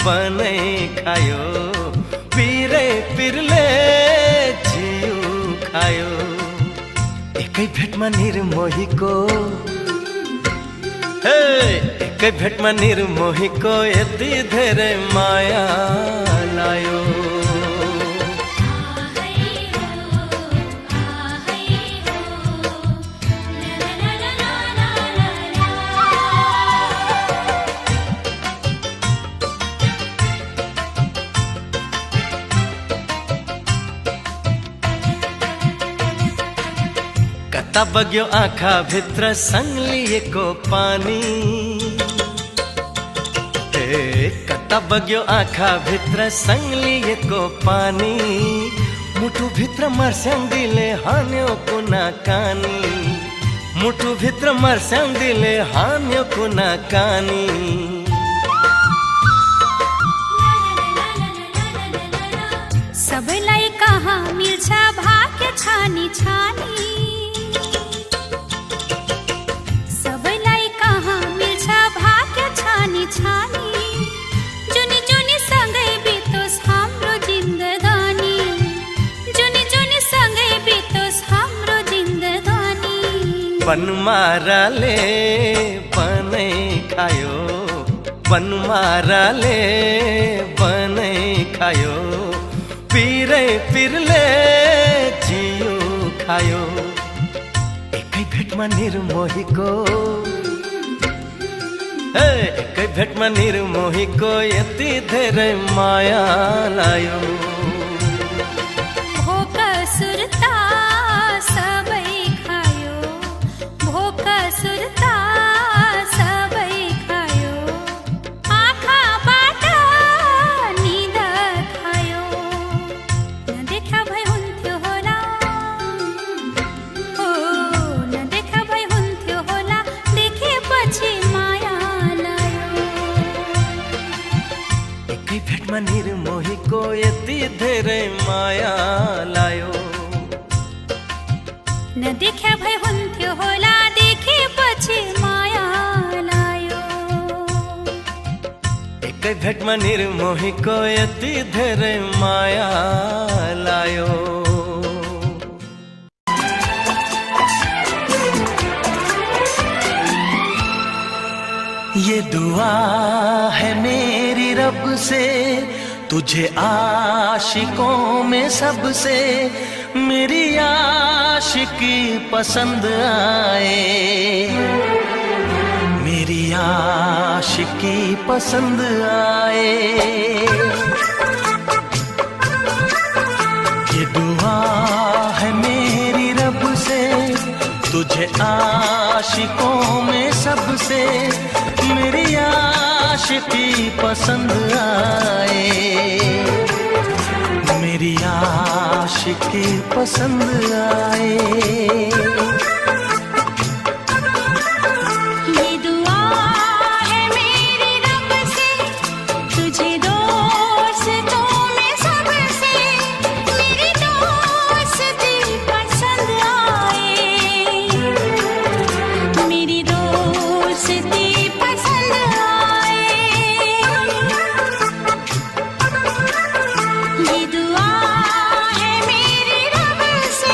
बनै खायो, पिरै पिरले जिउ खायो। एकै भेटमा निर्मोहीको हे, एकै भेटमा निर्मोहीको यति धेरै माया लायो। कता बग्यो आँखा भित्र सङ्लिएको पानी, हे कता बग्यो आँखा भित्र सङ्लिएको पानी। मुटु भित्र मर्स्याङ्दीले हान्यो कुना कानी, मुटु भित्र मर्स्याङ्दीले हान्यो कुना कानी। सबैलाई कहाँ मिल्छ भाग्य छानी छानी, सबैलाई कहाँ मिल्छ भाग्य छानी छानी। जुनी जुनी सँगै बितोस् हाम्रो जिन्दगानी, जुनी जुनी सँगै बितोस् हाम्रो जिन्दगानी। बनमाराले बनै खायो, बनमाराले बनै खायो, पिरै पिरले जिउ खायो। एकै भेटमा निर्मोहीको कई भेट में निर्मोही को यति धेरै माया लायो भोक सुरता सबै खायो भोक सुरता सबै खायो आँखाबाट निद खायो नदेखा भए हुन्थ्यो होला ओ नदेखा भए हुन्थ्यो होला देखेपछि माया लायो एकै भेटमा निर्मोहीको यति धेरै माया लायो नदेखा भए हुन्थ्यो होला देखेपछि माया लायो एकै भेटमा निर्मोहीको यति धेरै माया लायो ये दुआ है मेरी रब से तुझे आशिकों में सबसे मेरी आशिकी पसंद आए मेरी आशिकी पसंद आए ये दुआ है मेरी रब से तुझे आशिकों में सबसे मेरी आशिकी पसंद आए मेरी आशिकी पसंद आए ये दुआ है मेरी रब से तुझे दोस्तों में सबसे मेरी दोस्ती पसंद आए मेरी दोस्ती पसंद आए ये दुआ है मेरी रब से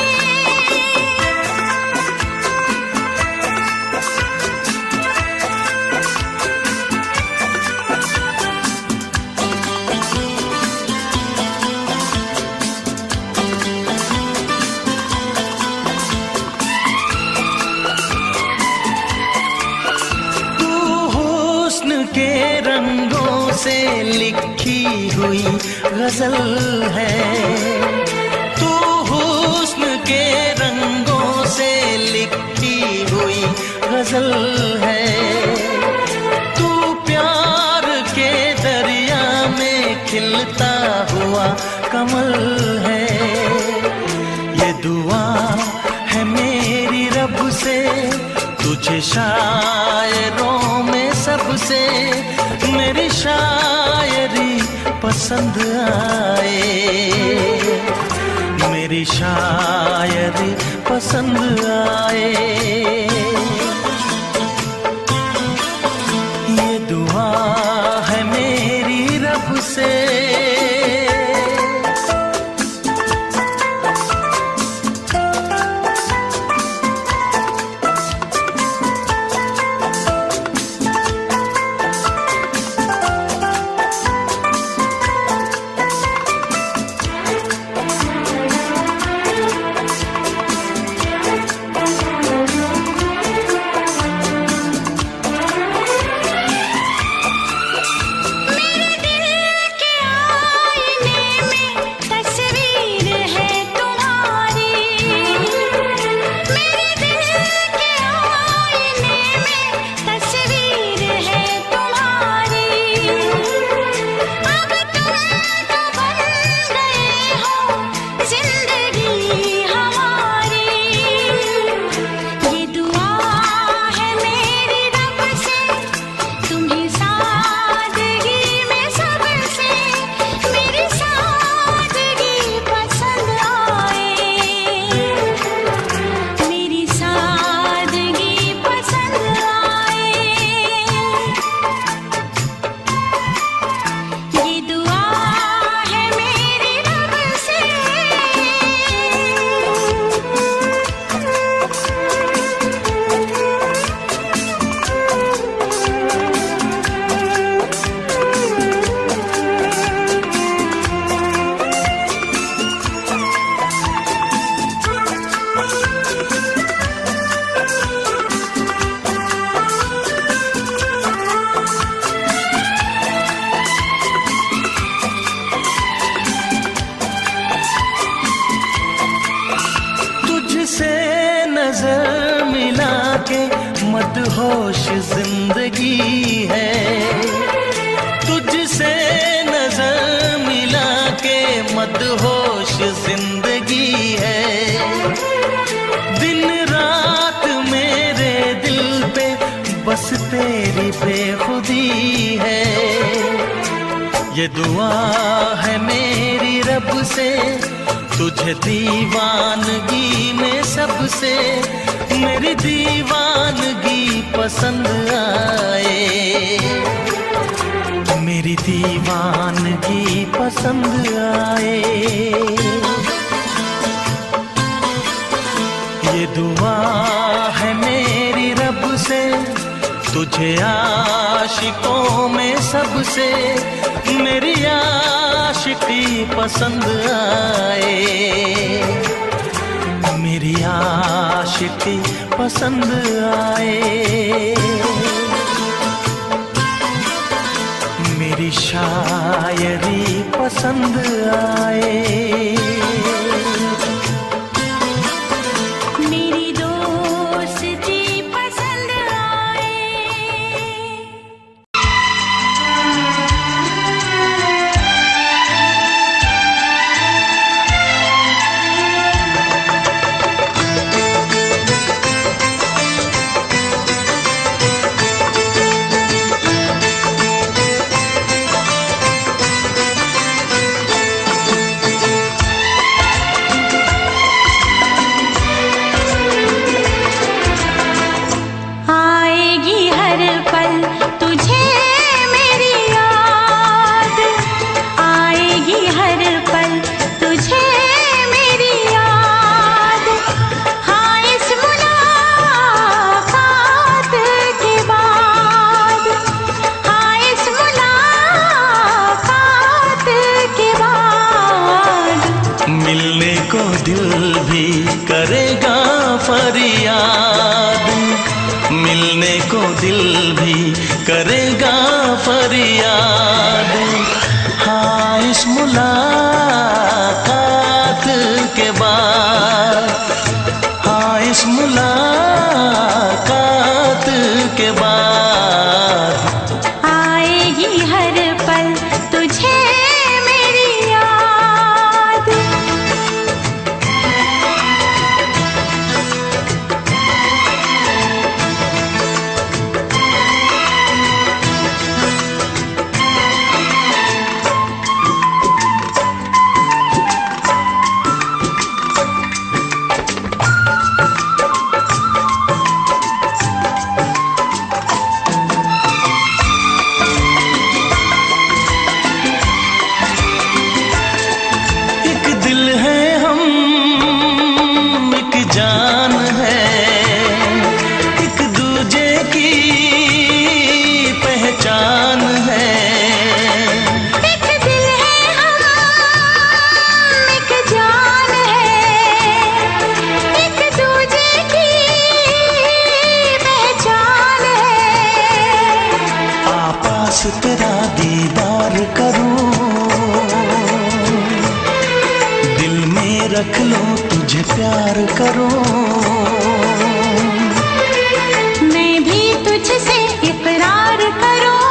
तू हुस्न के रंगों से लिखी हुई गजल है तू हुस्न के रंगों से लिखी हुई गजल है तू प्यार के दरिया में खिलता हुआ कमल है ये दुआ है मेरी रब से तुझे शायरों में सबसे मेरी शायरी पसंद आए मेरी शायरी पसंद आए ये दुआ है मेरी रब से मेरे दिल के मदहोश जिंदगी है, तुझसे नजर मिला के मदहोश जिंदगी है। दिन रात मेरे दिल पे बस तेरी बेखुदी है। ये दुआ है मेरी रब से, तुझे दीवानगी में सबसे मेरी दीवानगी पसंद आए, मेरी दीवानगी पसंद आए। ये दुआ है मेरी रब से, तुझे आशिकों में सबसे मेरी आशिकी पसंद आए, मेरी आशिकी पसंद आए। मेरी शायरी पसंद आए, मेरी दोस्ती पसंद आए। आएगी हर पल तुझे मेरी याद, आएगी हर पल तुझे मेरी याद। हाँ इस मुलाकात के बाद, हाँ इस मुलाकात के बाद मिलने को दिल भी करेगा फरियाद, मिलने को दिल भी करेगा फरियाद। हाँ इस मुलाकात के बाद, हाँ इस मुलाकात के बाद आएगी हर पल तुझे मेरी याद। एक दिल है हम, एक जान है, एक दूजे की पहचान है। एक दिल है हम, एक जान है, एक दूजे की पहचान है। आपास तेरा दीदार करूं, दिल में रख लो तुझे प्यार करूं। मैं भी तुझसे इकरार करूं,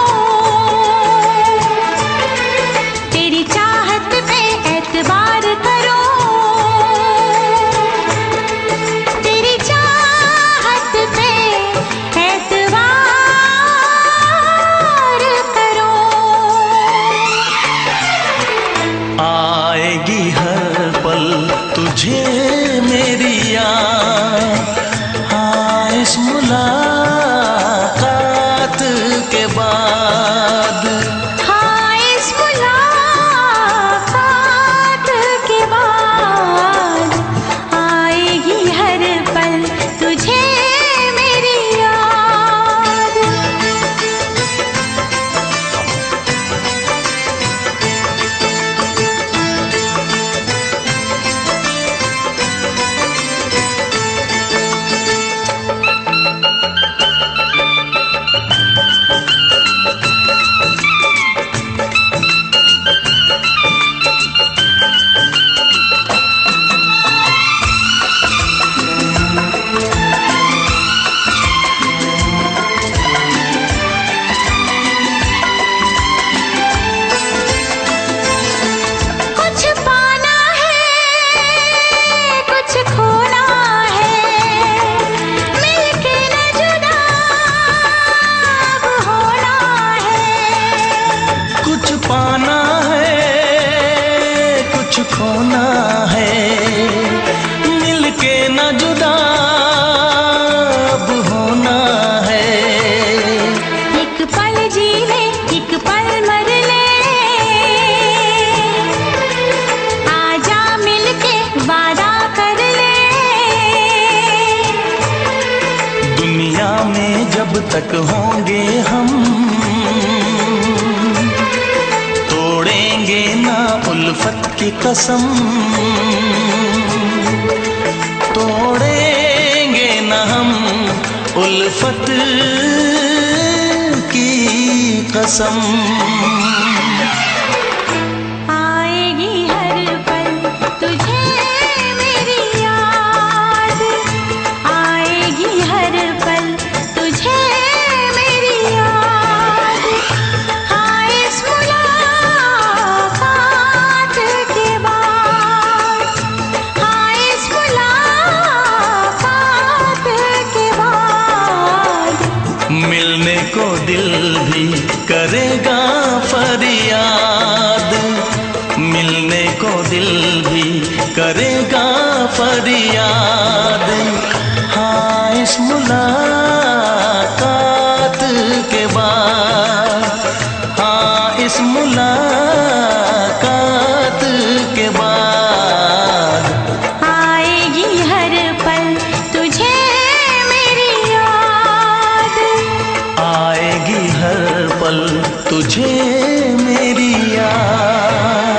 तेरी चाहत पे एतबार करूं, तेरी चाहत पे एतबार करूं। आएगी हर पल तुझे मेरी याद, खोना है, मिलके न जुदा अब होना है। एक पल जी ले, एक पल मर ले, आजा मिलके वादा कर ले। दुनिया में जब तक होंगे हम, तोड़ेंगे ना उल्फत की कसम, तोड़ेंगे ना हम उल्फत की कसम। आएगी हर पल तुझे मेरी याद, आएगी हर पल तुझे मेरी याद। हाँ इस मुलाकात के बाद, हाँ इस मुलाकात के बाद, मिलने को दिल भी करेगा फरियाद, मिलने को दिल भी करेगा फरियाद। हाँ इस मुलाकात के बाद, हाँ इस मुलाकात के बाद, आएगी हर पल तुझे मेरी याद, आएगी हर पल तुझे मेरी याद।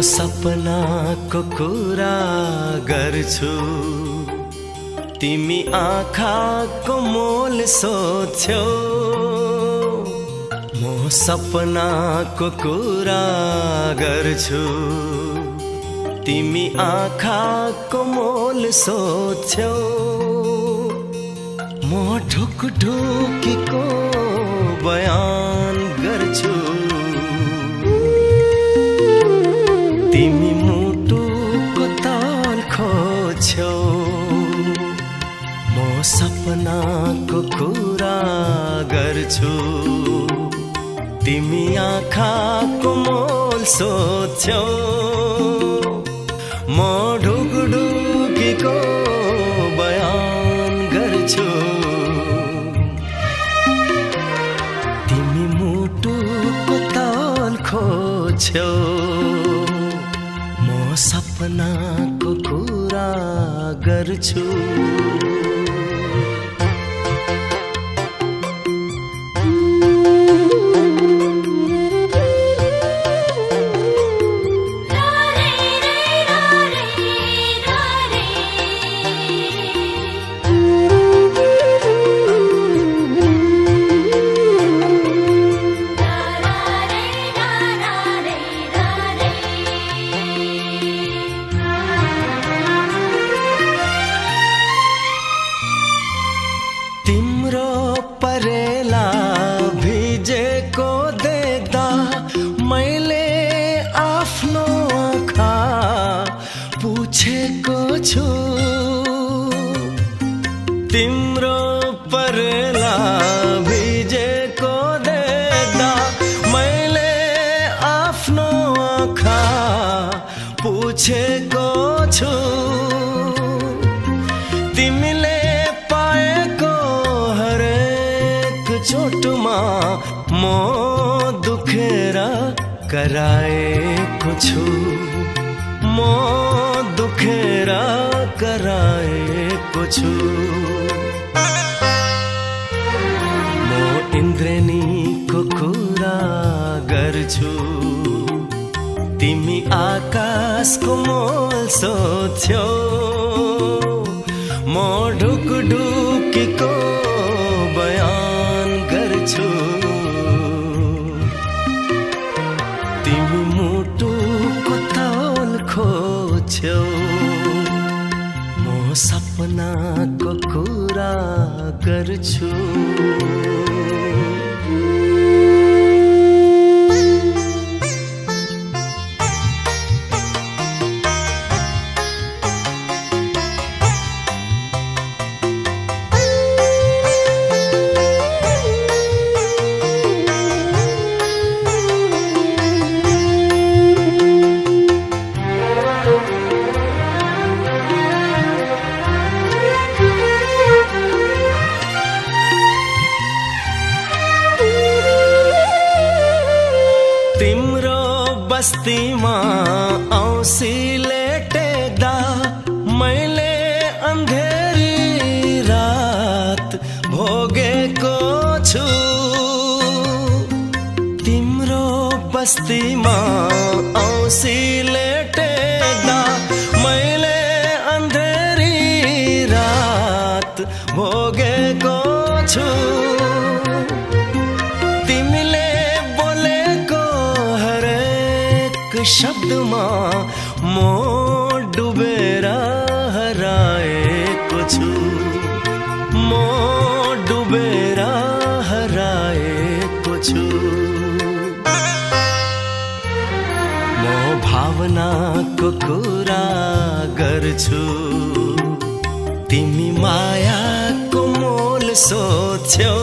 सपना को कुरा गर्छु, तिमी आँखाको मोल सोध्यौ। म सपनाको कुरा गर्छु, तिमी आँखाको मोल सोध्यौ। म ढुकढुकीको बयान गर्छु, तिमी मुटुको ताल खोज्यौ। म सपनाको कुरा गर्छु, तिमी आँखाको मोल सोध्यौ। म ढुकढुकीको बयान गर्छु, तिमी मुटुको ताल खोज्यौ। म सपनाको कुरा गर्छु। तिम्रो परेला भिजेको देख्दा मैले आफ्नो आँखा पुछेको छु। तिम्रो परेला भिजेको देख्दा मैले आफ्नो आँखा पुछेको छु। तिमीले पाएको हरेक चोटमा म दुखेर कराएको छु। म दुखेर कराएको छु। म इन्द्रेणीको कुरा गर्छु, तिमी आकाशको मोल सोध्यौ। म ढुकढुकीको बयान गर्छु, तिमी मुटुको ताल खोज्यौ। म सपनाको कुरा गर्छु। बस्तीमा औँसी लेटेदा मैले अन्धेरी रात भोगेको छु। तिम्रो बस्तीमा औँसी लेटेदा मैले अन्धेरी रात भोगेको छु। शब्दमा म डुबेर हराएको छु। म डुबेर हराएको छु। म भावनाको कुरा गर्छु। तिमी मायाको मोल सोध्छौ।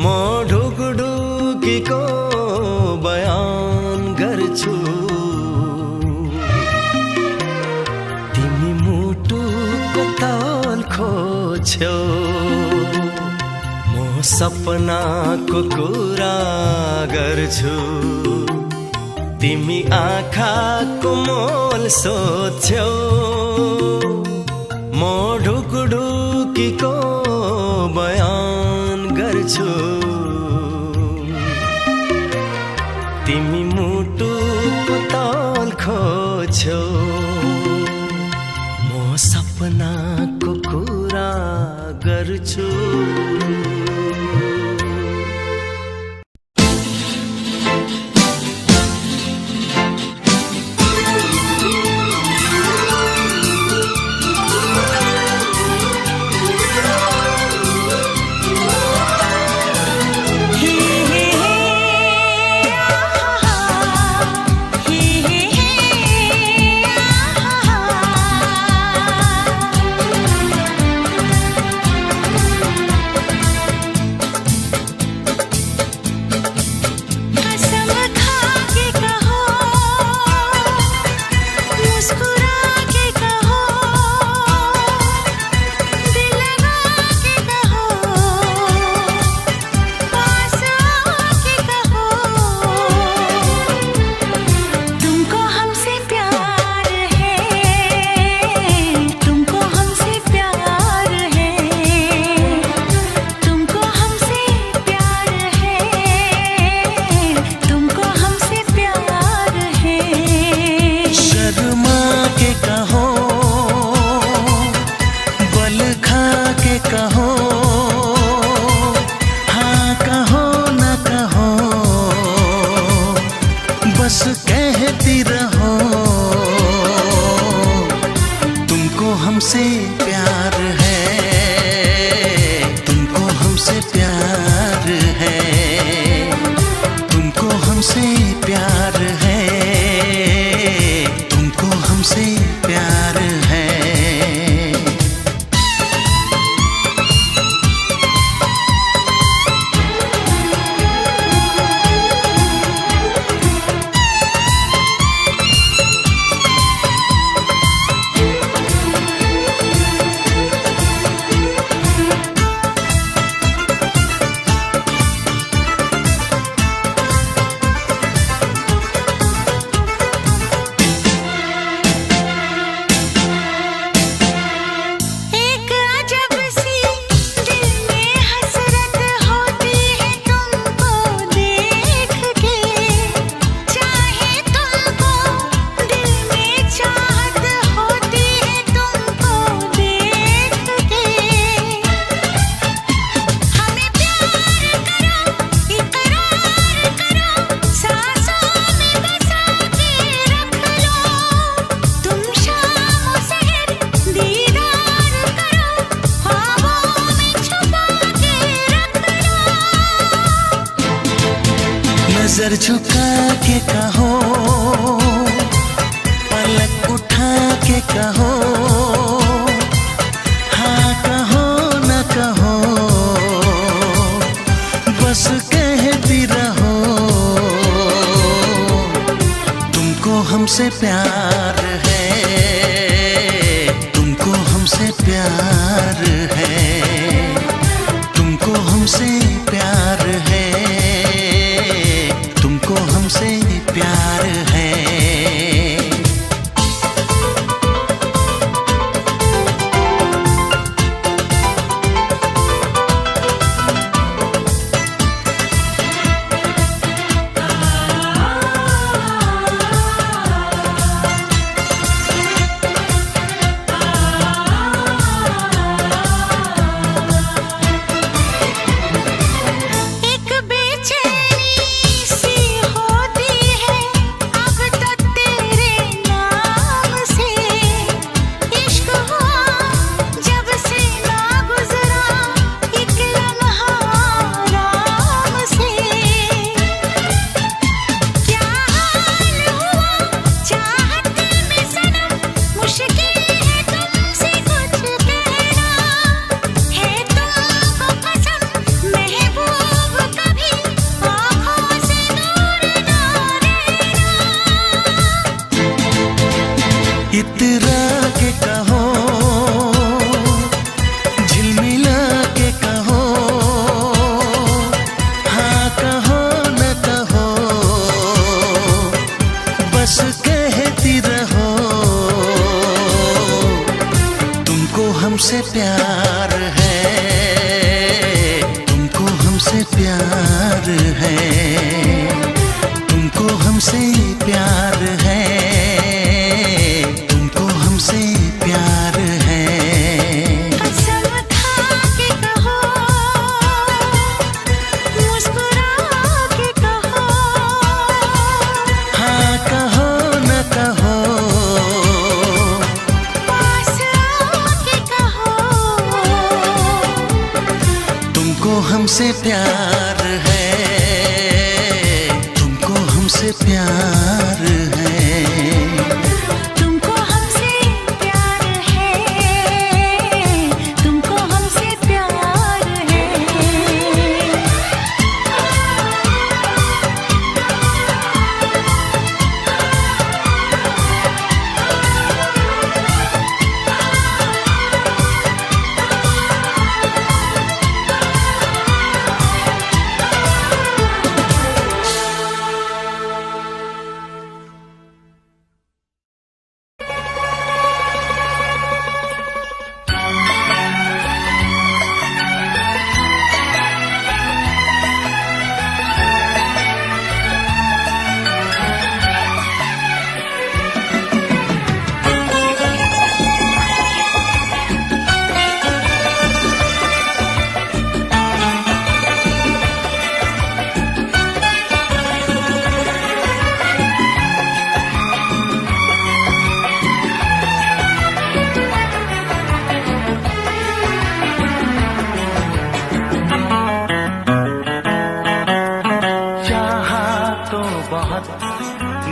म ढुकढुकीको बयान गर्छु। तिमी मुटुको ताल खोज्छौ। म सपनाको कुरा गर्छु। तिमी आँखाको मोल सोध्छौ। म ढुकढुकीको बयान गर्छु। तिमी मुटुको ताल खोज्छौ। म सपनाको कुरा गर्छु। हमसे प्यार है, तुमको हमसे प्यार है, तुमको हमसे प्यार है, तुमको हमसे प्यार है। के कहो, पलक उठा के कहो, हाँ कहो न कहो, बस कहती रहो। तुमको हमसे प्यार है, तुमको हमसे प्यार है, तुमको हमसे प्यार है, तुमको हमसे प्यार है। इतरा के कहो, झिलमिला के कहो, हाँ कहो न कहो, बस कहती रहो। तुमको हमसे प्यार है, तुमको हमसे प्यार है, तुमको हमसे प्यार है, हमसे प्यार है। कसम खा के कहो, मुस्कुरा के कहो, हाँ कहो न कहो, पास आके कहो। तुमको हमसे प्यार है, तुमको हमसे प्यार है।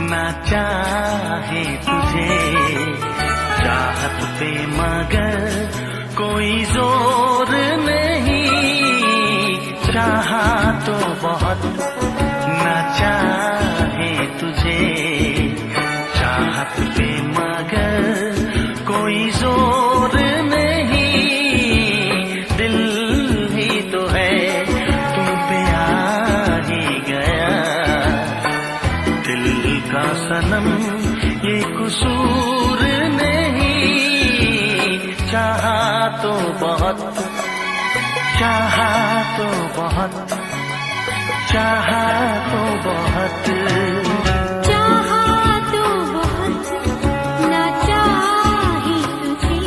ना चाहे तुझे चाहत पे मगर कोई जोर नहीं, चाहा तो बहुत ना चाहे तुझे चाहत पे मगर कोई जोर नहीं, दिल ही तो है तुम पे आ ही गया, दिल का सनम ये कसूर नहीं, चाहा तो बहुत, चाहा तो बहुत, चाहा तो बहुत, चाहा तो बहुत ना चाहे तुझे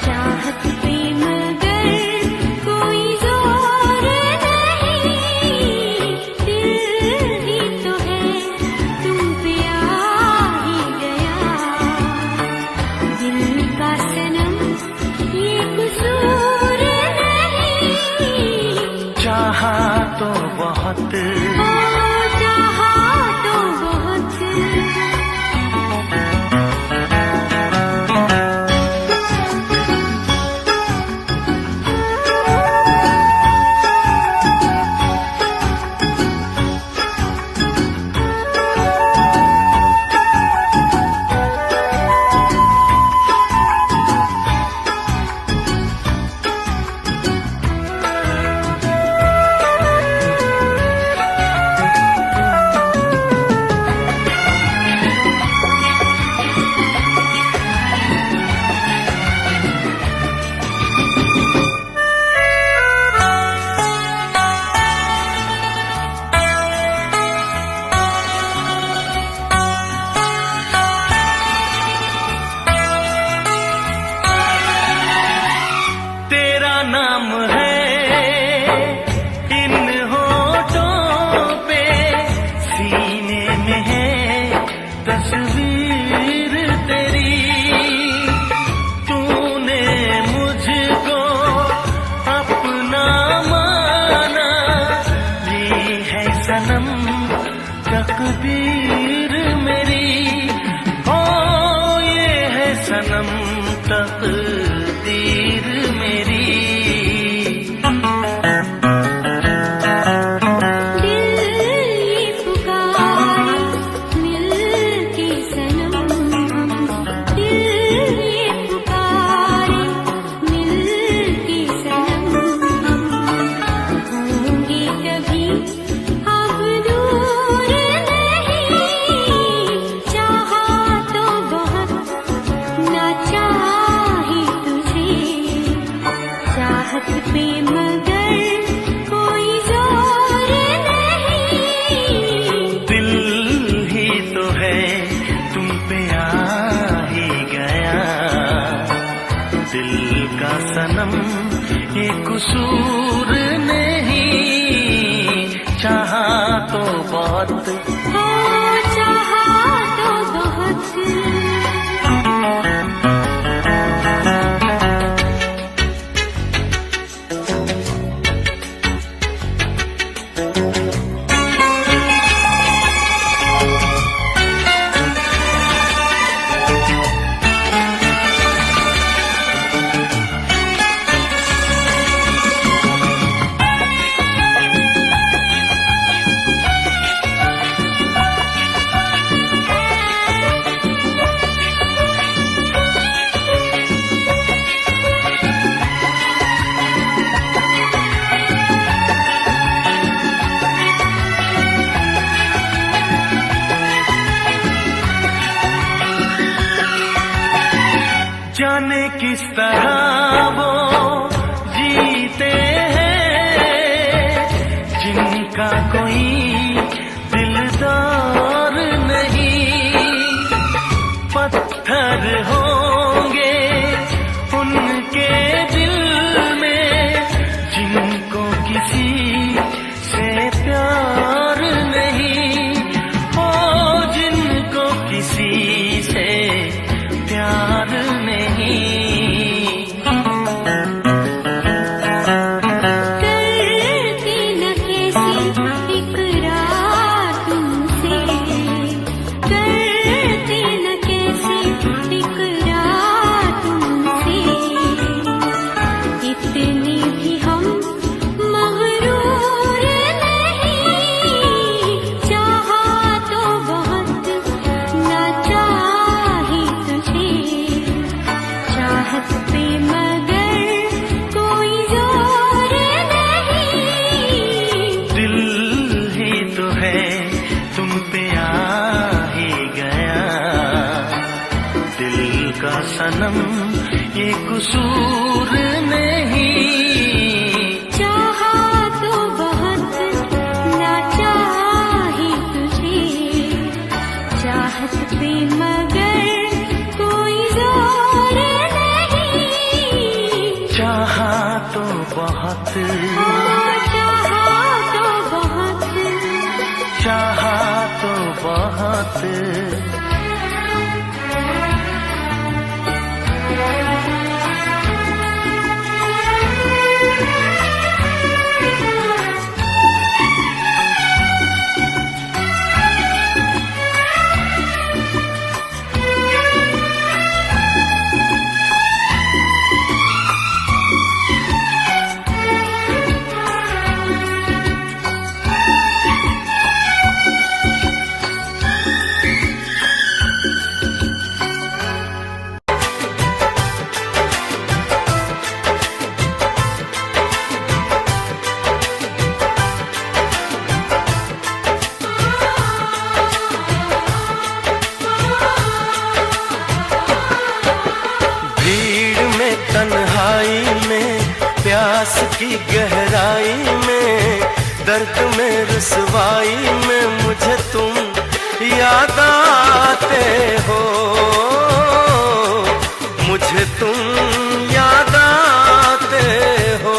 चाहत पे मगर कोई जोर नहीं, दिल ही तो है तुम पे आ ही गया, दिल का सनम ये कसूर नहीं, चाहा तो बहुत, चाहा नाम है इन होठों पे, सीने में है तस्वीर तेरी। तूने मुझको अपना माना, ये है सनम तकदीर मेरी। ओ ये है सनम तकदीर मेरी। सनम ये कसूर नहीं, चाहा तो बहुत, चाहा तो बहुत। जाने किस तरह वो जीते हैं जिनका कोई दिलदार नहीं। पत्थर होंगे उनके दिल में जिनको किसी से प्यार नहीं। ओ जिनको किसी से प्यार नहीं। करती न कैसी इकरार तुमसे, करती न कैसी इकरार तुमसे। इतने भी हम मगरूर नहीं, चाहा तो बहुत ना चाही तुझे। चाहत पे मगर कोई जोर नहीं, दिल ही तो है तुम पे आ ही गया। दिल का सनम ये कसूर नहीं, चाहा तो बहुत ना चाही तुझे। चाहत पे मगर कोई जोर नहीं, चाहा तो बहुत, चाहा तो बहुत। चाहा तो बहुत। तन्हाई में, प्यास की गहराई में, दर्द में रुसवाई में मुझे तुम याद आते हो। मुझे तुम याद आते हो।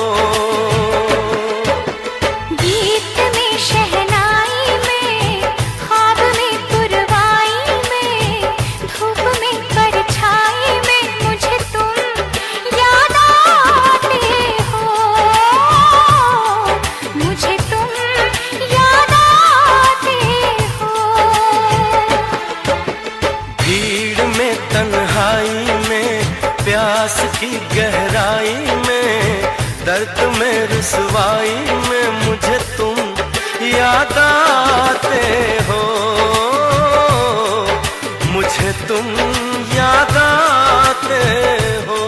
प्यास की गहराई में, दर्द में रुसवाई में मुझे तुम याद आते हो, मुझे तुम याद आते हो।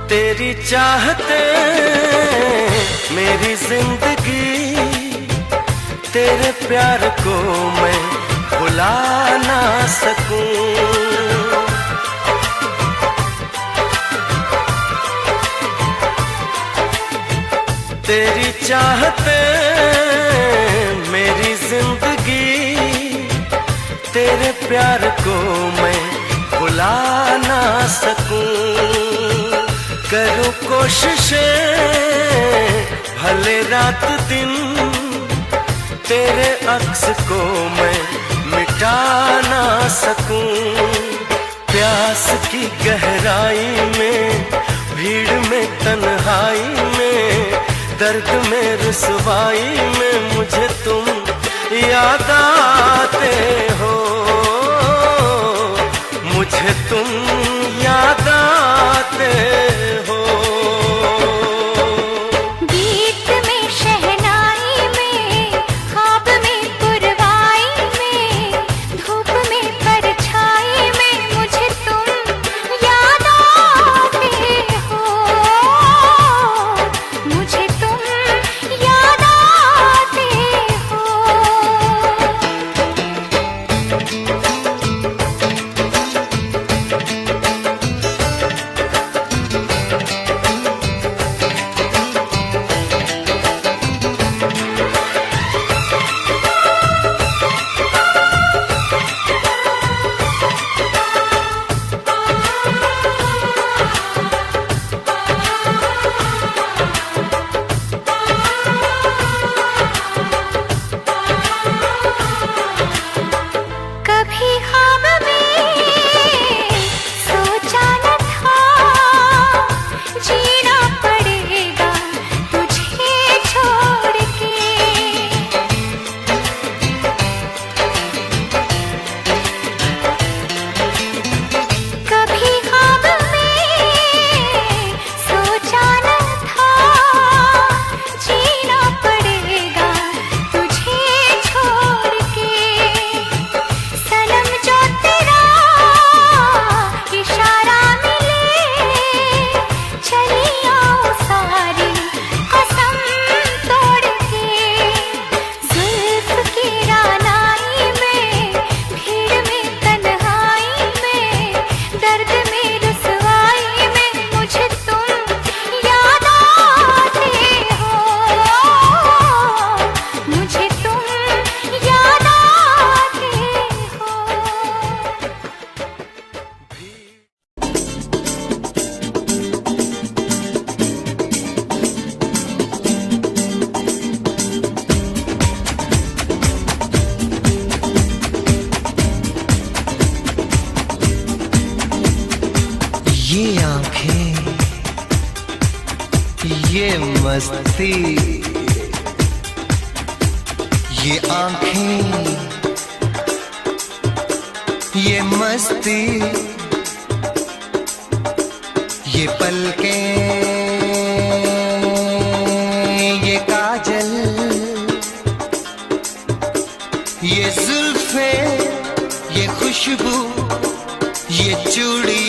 तेरी चाहते मेरी जिंदगी, तेरे प्यार को मैं भुला ना सकूं। तेरी चाहते मेरी जिंदगी, तेरे प्यार को मैं भुला ना सकूं। करूं कोशिशें भले रात दिन, तेरे अक्स को मैं मिटा ना सकूं। प्यास की गहराई में, भीड़ में तन्हाई में, दर्द में रुसवाई में मुझे तुम याद आते हो, मुझे तुम याद आते हो। गीत में शहनाई में, ख्वाब में पुरवाई में, धूप में परछाई में मुझे तुम याद आते हो, मुझे तुम याद आते हो। कभी ख्वाब में सोचा न था, जीना पड़ेगा तुझे छोड़ के। कभी ख्वाब में सोचा न था, जीना पड़ेगा तुझे छोड़ के। सनम जो तेरा इशारा मिले, चली आओ सारी कसम तोड़ के। जुल्फ की रानाई में, भीड़ में तन्हाई में, दर्द में रुसवाई में मुझे तुम याद आते हो, मुझे तुम याद आते हो। ये आंखें, ये मस्ती, ये आंखें, ये मस्ती, ये पलकें, ये काजल, ये जुल्फें, ये खुशबू, ये चूड़ी,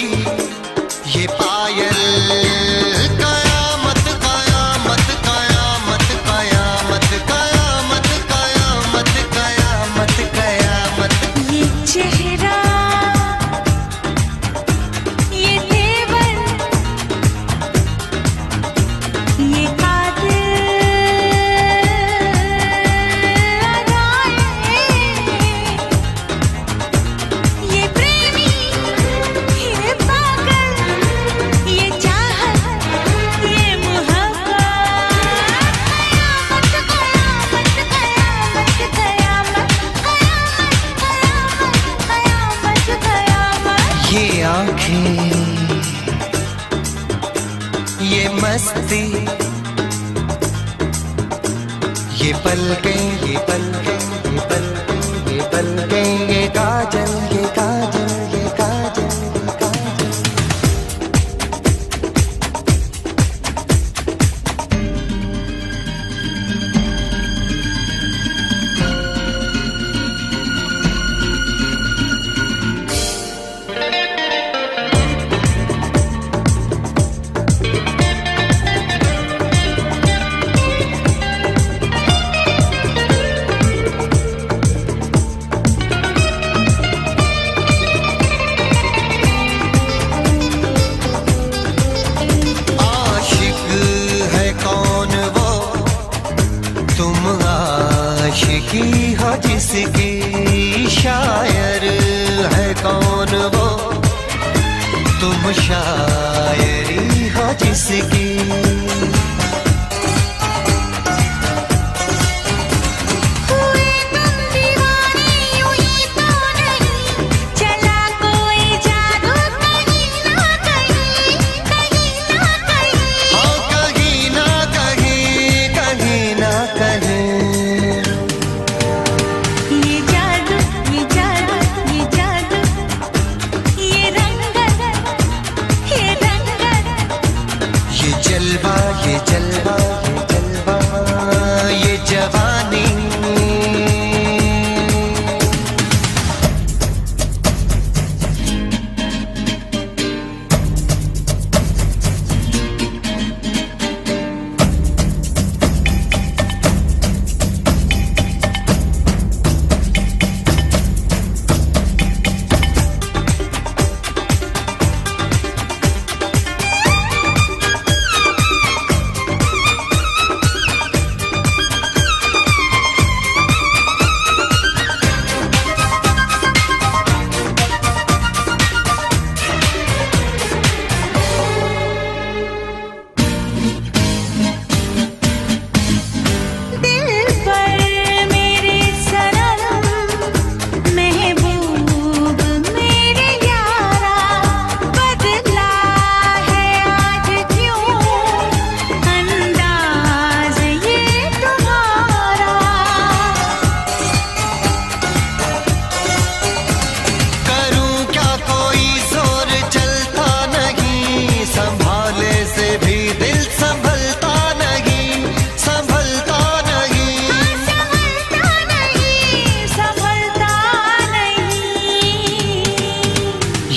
ये पायल। कयामत कयामत कयामत कयामत कयामत कयामत कयामत कयामत। ये चेहरा, ये तेवर, ये कातिल, पलकें, ये पलकें, ये पलकें, ये पलकें, ये काजल, ये काजल, ये काजल, ये काजल। आशिकी हो जिसकी, शायर है कौन वो, तुम शायरी हो जिसकी। ये जलवा, ये जलवा, ये जवानी।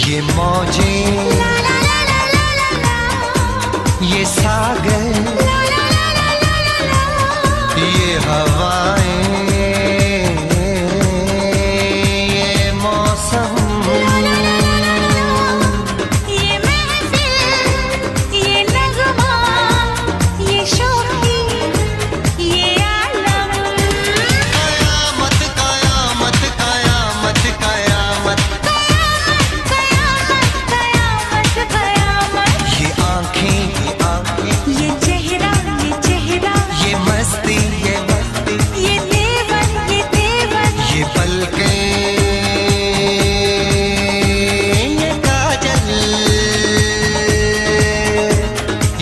ये मौजें, ये सागर, ये हवाएं, ये मौसम, ये महफिल, ये नगमा, ये शोखी, ये आलम। कयामत, कयामत, कयामत, कयामत, ये आँखें, ये आँखें, ये चेहरा, ये मस्ती, ये मस्ती, ये देवर, ये पलकें, ये काजल,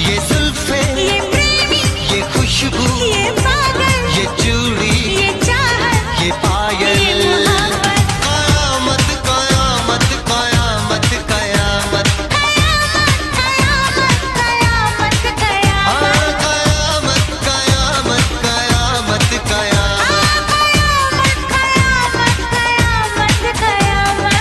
ये जुल्फे, ये प्रेमी, ये खुशबू, ये पागल, ये चूड़ी, ये चाहत, ये पायल। ये मोहब्बत। कयामत, कयामत, कयामत, कयामत, हाँ, कयामत, कयामत, कयामत, कयामत।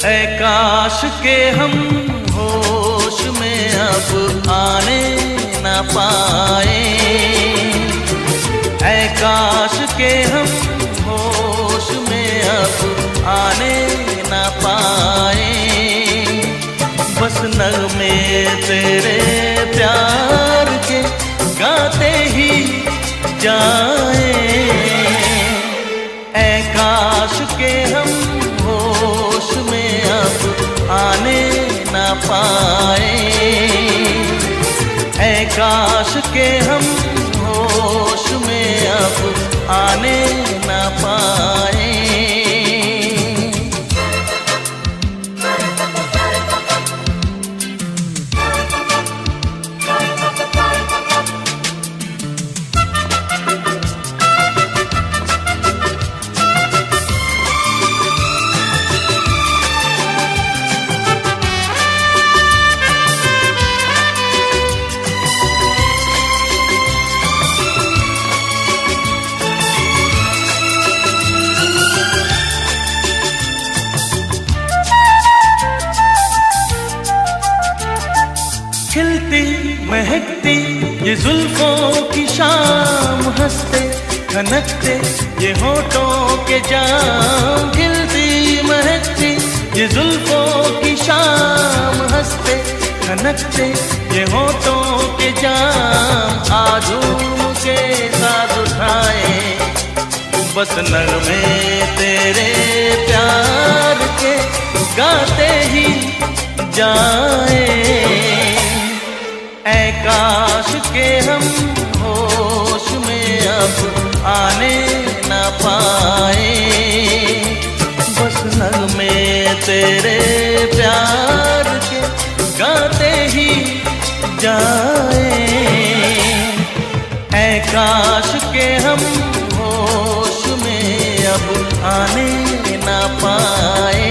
ऐ काश के हम होश में अब आने न पाए, ऐ काश के हम होश में अब आने न पाए। बस नगमे तेरे प्यार के गाते ही जाए, ऐ काश के हम होश में अब आने न पाए। ऐ काश के हम होश में अब आने न पाए। खिलती महकती ये जुल्फों की शाम, हंसते खनकते ये होठों के जाम। खिलती महकती ये जुल्फों की शाम, हंसते खनकते ये होठों के जाम। आजूम के साथ उठाए बस नगमे तेरे प्यार के, गाते ही जाए। ऐ काश के हम होश में अब आने न पाए। बस नगमे तेरे प्यार के, गाते ही जाए। ऐ काश के हम होश में अब आने न पाए।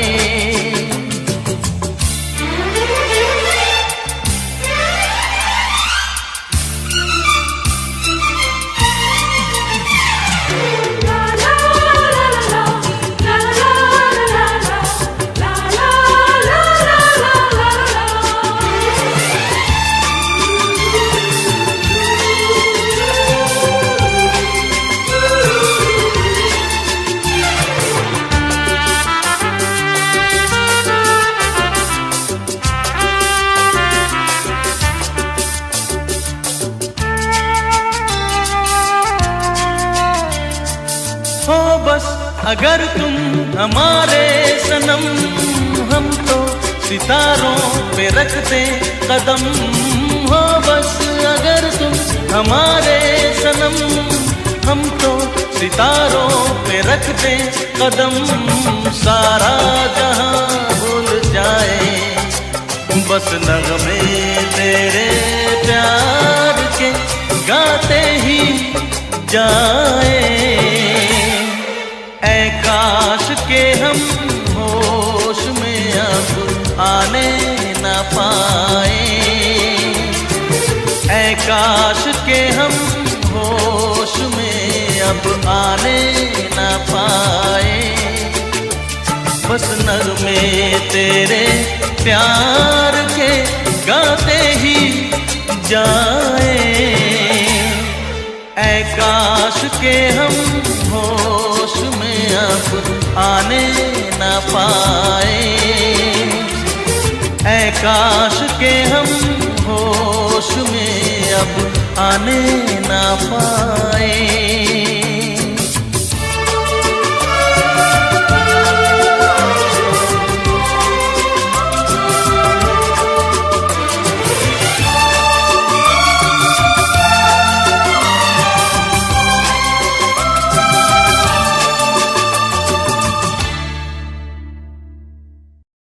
हो बस अगर तुम हमारे सनम, हम तो सितारों पे रखते कदम। हो बस अगर तुम हमारे सनम, हम तो सितारों पे रखते कदम। सारा जहां भूल जाए बस नगमे तेरे प्यार के, गाते ही जाए। ऐ काश के हम होश में अब आने न पाए। ऐ काश के हम होश में अब आने न पाए। बस नगमे तेरे प्यार के, गाते ही जाए। ऐ काश के हम होश में अब आने न पाए। ऐ काश के हम होश में अब आने न पाए।